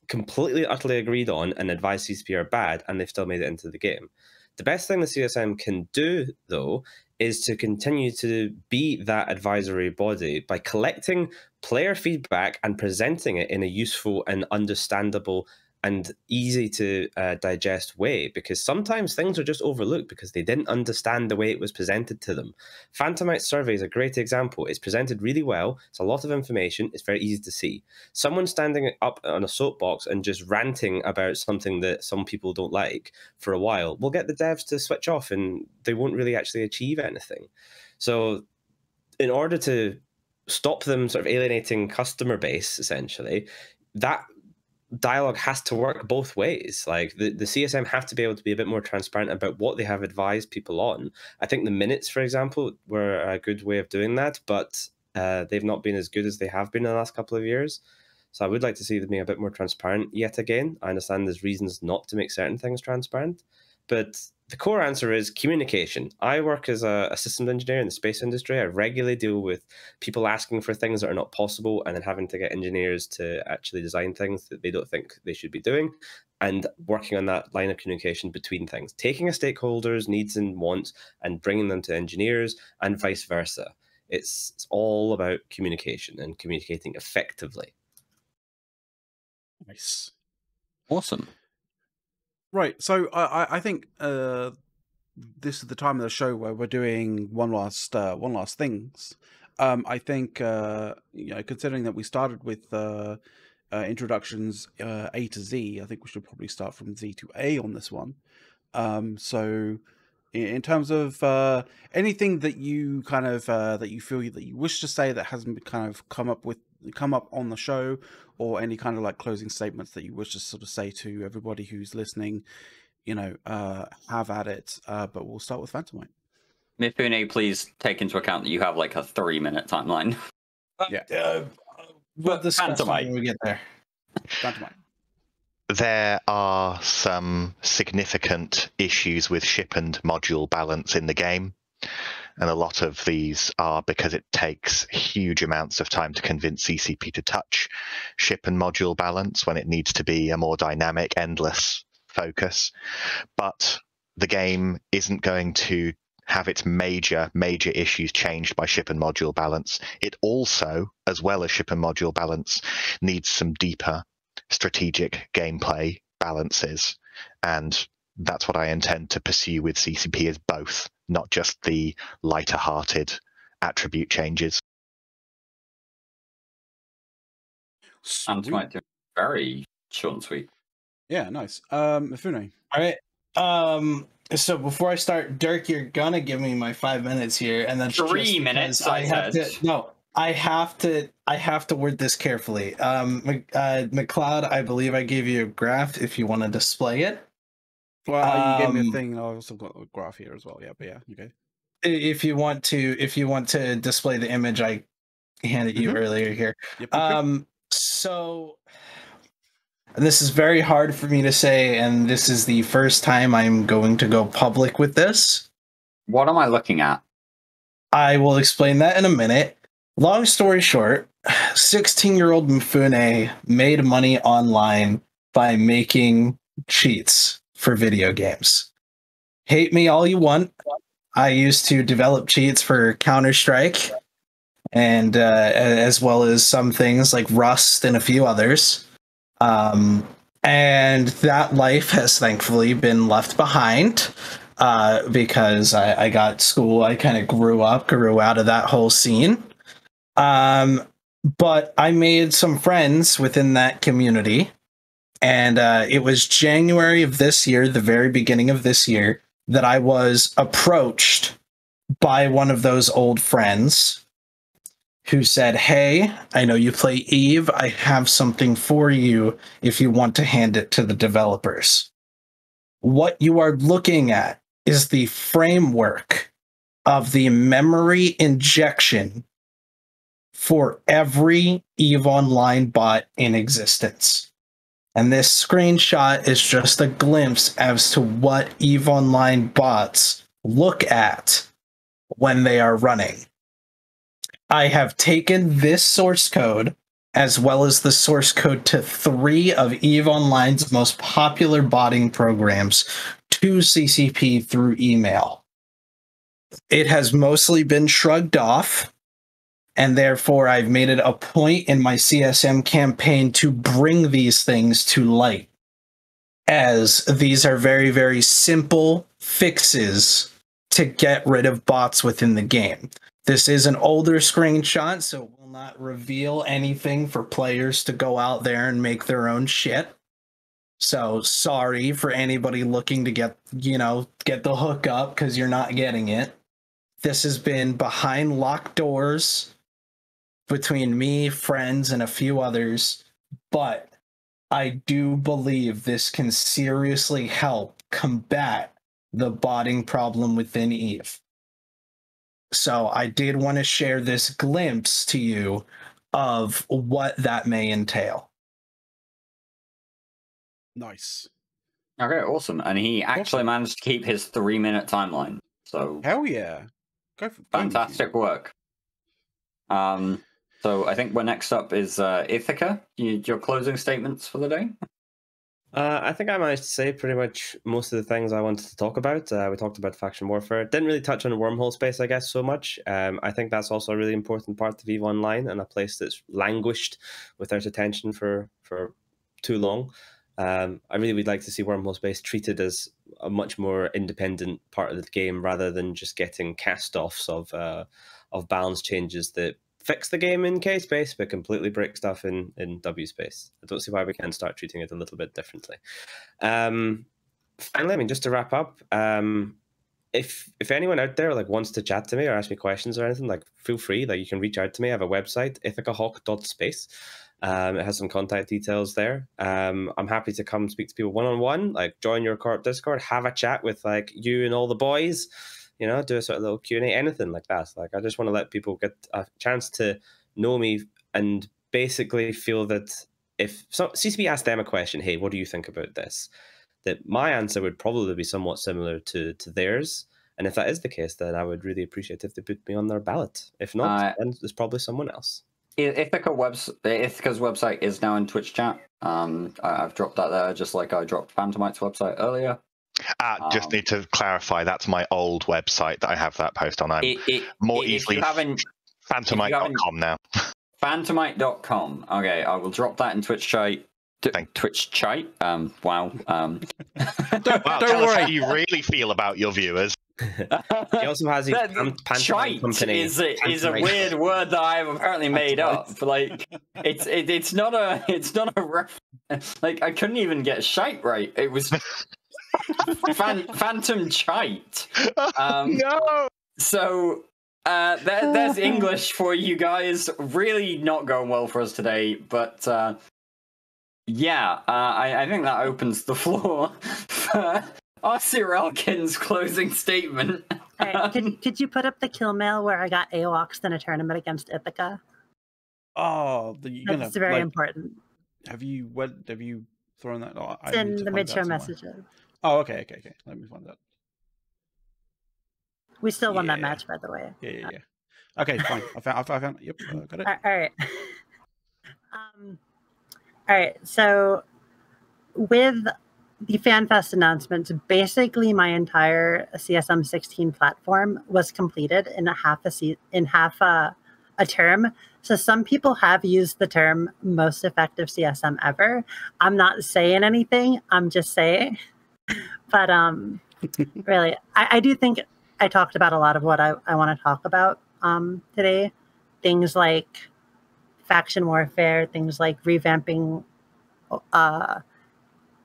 completely, utterly agreed on and advised CCP are bad, and they've still made it into the game. The best thing the CSM can do, though, is to continue to be that advisory body by collecting player feedback and presenting it in a useful and understandable and easy to digest way, because sometimes things are just overlooked because they didn't understand the way it was presented to them. Phantomite's survey is a great example. It's presented really well. It's a lot of information. It's very easy to see. Someone standing up on a soapbox and just ranting about something that some people don't like for a while will get the devs to switch off, and they won't really actually achieve anything. So in order to stop them sort of alienating customer base, essentially, that dialogue has to work both ways. Like the CSM have to be able to be a bit more transparent about what they have advised people on. I think the minutes, for example, were a good way of doing that, but they've not been as good as they have been in the last couple of years. So I would like to see them being a bit more transparent yet again. I understand there's reasons not to make certain things transparent, but the core answer is communication. I work as a systems engineer in the space industry. I regularly deal with people asking for things that are not possible and then having to get engineers to actually design things that they don't think they should be doing, and working on that line of communication between things, taking a stakeholder's needs and wants and bringing them to engineers and vice versa. It's all about communication and communicating effectively. Nice. Awesome. Right, so I think this is the time of the show where we're doing one last things. I think you know, considering that we started with introductions A to Z, I think we should probably start from Z to A on this one. So in terms of anything that you kind of that you feel that you wish to say that hasn't kind of come up on the show, or any kind of like closing statements that you wish to sort of say to everybody who's listening, you know, have at it. But we'll start with Phantomite. Mifune, please take into account that you have like a 3-minute timeline. Yeah. We'll discuss when we get there. Phantomite. There are some significant issues with ship and module balance in the game. And a lot of these are because it takes huge amounts of time to convince CCP to touch ship and module balance when it needs to be a more dynamic, endless focus. But the game isn't going to have its major issues changed by ship and module balance. It also, as well as ship and module balance, needs some deeper strategic gameplay balances. And that's what I intend to pursue with CCP, is both, not just the lighter-hearted attribute changes. Phantomite, very short and sweet. Yeah, nice. Mifune. All right. So before I start, Dirk, you're gonna give me my 5 minutes here, and then 3 minutes. I have to word this carefully. McLeod, I believe I gave you a graph if you want to display it. Well, you gave me a thing. I also got a graph here as well. Yeah, but yeah, okay. If you want to display the image I handed you earlier here. Yep. So this is very hard for me to say, and this is the first time I'm going to go public with this. What am I looking at? I will explain that in a minute. Long story short, 16-year-old Mifune made money online by making cheats for video games. Hate me all you want. I used to develop cheats for Counter-Strike, and as well as some things like Rust and a few others. And that life has thankfully been left behind because I got school. I kind of grew out of that whole scene. But I made some friends within that community, and it was January of this year, the very beginning of this year, that I was approached by one of those old friends who said, "Hey, I know you play Eve. I have something for you if you want to hand it to the developers." What you are looking at is the framework of the memory injection for every EVE Online bot in existence. And this screenshot is just a glimpse as to what EVE Online bots look at when they are running. I have taken this source code, as well as the source code to 3 of EVE Online's most popular botting programs, to CCP through email. It has mostly been shrugged off, and therefore I've made it a point in my CSM campaign to bring these things to light, as these are very, very simple fixes to get rid of bots within the game. This is an older screenshot, so it will not reveal anything for players to go out there and make their own shit. So sorry for anybody looking to get the hookup because you're not getting it. This has been behind locked doors between me, friends, and a few others, but I do believe this can seriously help combat the botting problem within EVE. So I did want to share this glimpse to you of what that may entail. Nice. Okay, awesome. And he actually managed to keep his 3-minute timeline. So hell yeah. Fantastic work. So I think we're next up is Ithaca. Your closing statements for the day? I think I managed to say pretty much most of the things I wanted to talk about. We talked about faction warfare. Didn't really touch on the wormhole space, I guess, so much. I think that's also a really important part of EVE Online, and a place that's languished without attention for too long. I really would like to see wormhole space treated as a much more independent part of the game, rather than just getting cast-offs of balance changes that fix the game in K space, but completely break stuff in W space. I don't see why we can't start treating it a little bit differently. Finally, I mean, just to wrap up, if anyone out there wants to chat to me or ask me questions or anything, feel free. You can reach out to me. I have a website, ithacahawk.space. It has some contact details there. I'm happy to come speak to people one-on-one, join your corp Discord, have a chat with you and all the boys. Do a sort of little Q&A, anything like that. I just want to let people get a chance to know me and basically feel that if CCP asked them a question, hey, what do you think about this? That my answer would probably be somewhat similar to theirs. And if that is the case, then I would really appreciate if they put me on their ballot. If not, then there's probably someone else. Ithaca's website is now in Twitch chat. I've dropped that there, just like I dropped Phantomite's website earlier. Just need to clarify, that's my old website that I have that post on. I'm more easily Phantomite.com now. Phantomite.com. Okay, I will drop that in Twitch chat. Twitch chat. Wow. Don't worry. How you really feel about your viewers. He also has his Pantomite company. Is a weird word that I have apparently made up. It's not a I couldn't even get shite right. It was Phantom Chite. No. So there's English for you guys. Really not going well for us today, but I think that opens the floor Arthur Elkin's closing statement. Right. Could you put up the kill mail where I got AWOXed in a tournament against Ithaca? Oh, that's very important. Have you thrown that? Oh, it's in the mid-show messages. Oh, okay. Let me find that. We still won that match, by the way. Yeah. Okay, fine. I found. Yep, got it. All right. All right. So with the FanFest announcements, basically my entire CSM 16 platform was completed in half a term. So some people have used the term most effective CSM ever. I'm not saying anything. I'm just saying. But really, I do think I talked about a lot of what I want to talk about today. Things like faction warfare, things like revamping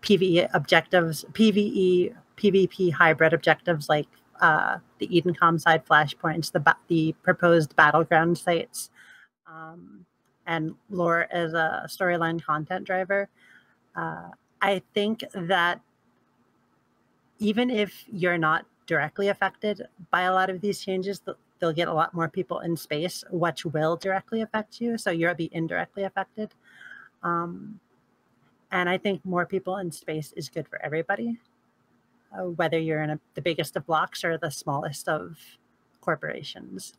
PvE objectives, PvP hybrid objectives like the Edencom side flashpoints, the proposed battleground sites, and lore as a storyline content driver. I think that even if you're not directly affected by a lot of these changes, they'll get a lot more people in space, which will directly affect you. So you'll be indirectly affected. And I think more people in space is good for everybody, whether you're in the biggest of blocks or the smallest of corporations.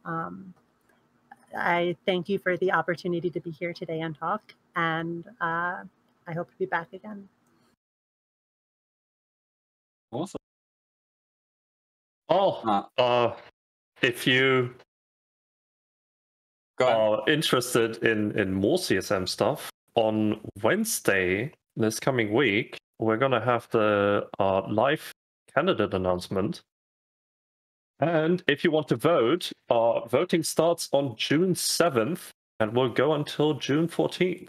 I thank you for the opportunity to be here today and talk, and I hope to be back again. Awesome. If you are interested in more CSM stuff, on Wednesday this coming week, we're going to have the live candidate announcement. And if you want to vote, voting starts on June 7th and will go until June 14th.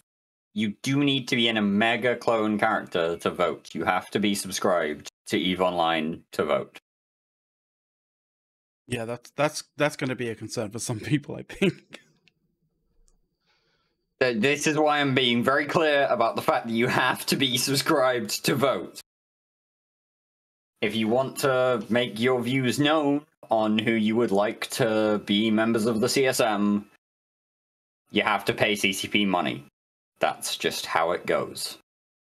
You do need to be in a mega clone character to vote. You have to be subscribed to EVE Online to vote. Yeah, that's going to be a concern for some people, I think. This is why I'm being very clear about the fact that you have to be subscribed to vote. If you want to make your views known on who you would like to be members of the CSM, you have to pay CCP money. That's just how it goes.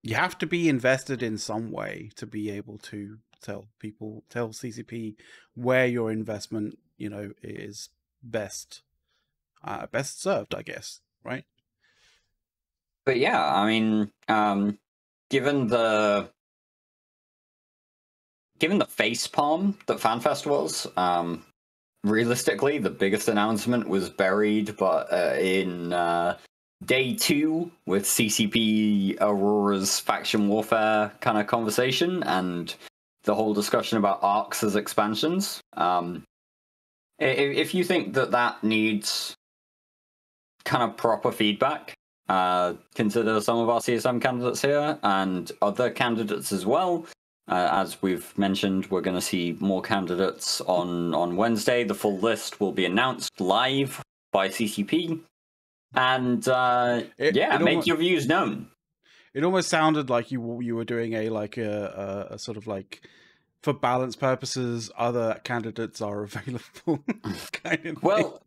You have to be invested in some way to be able to tell CCP where your investment, is best served, I guess, right? But yeah, I mean, given the facepalm that FanFest was, realistically, the biggest announcement was buried, but in day 2 with CCP Aurora's faction warfare kind of conversation and the whole discussion about arcs as expansions. If you think that needs kind of proper feedback, consider some of our CSM candidates here and other candidates as well. As we've mentioned, we're going to see more candidates on Wednesday. The full list will be announced live by CCP. And make your views known. It almost sounded like you were doing a sort of like, for balance purposes, other candidates are available kind of well, thing.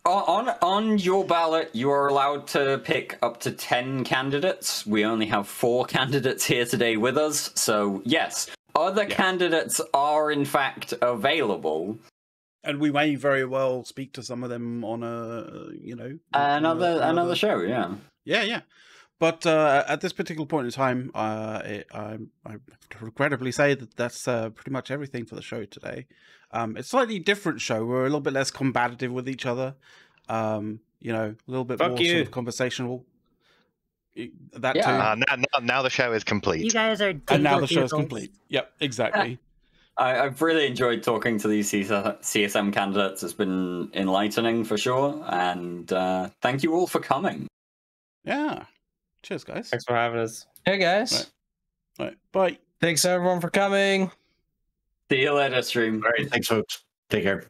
On your ballot, you are allowed to pick up to 10 candidates. We only have 4 candidates here today with us. So, yes, other candidates are, in fact, available. And we may very well speak to some of them on another show, yeah. Yeah. But at this particular point in time, I regrettably say that that's pretty much everything for the show today. It's a slightly different show. We're a little bit less combative with each other. A little bit more sort of conversational. That too. Now the show is complete. You guys are and now the show is complete. Yep, exactly. I've really enjoyed talking to these CSM candidates. It's been enlightening for sure. And thank you all for coming. Yeah. Cheers, guys. Thanks for having us. Hey, guys. Right. Bye. Thanks, everyone, for coming. See you later, stream. All right. Thanks, folks. Take care.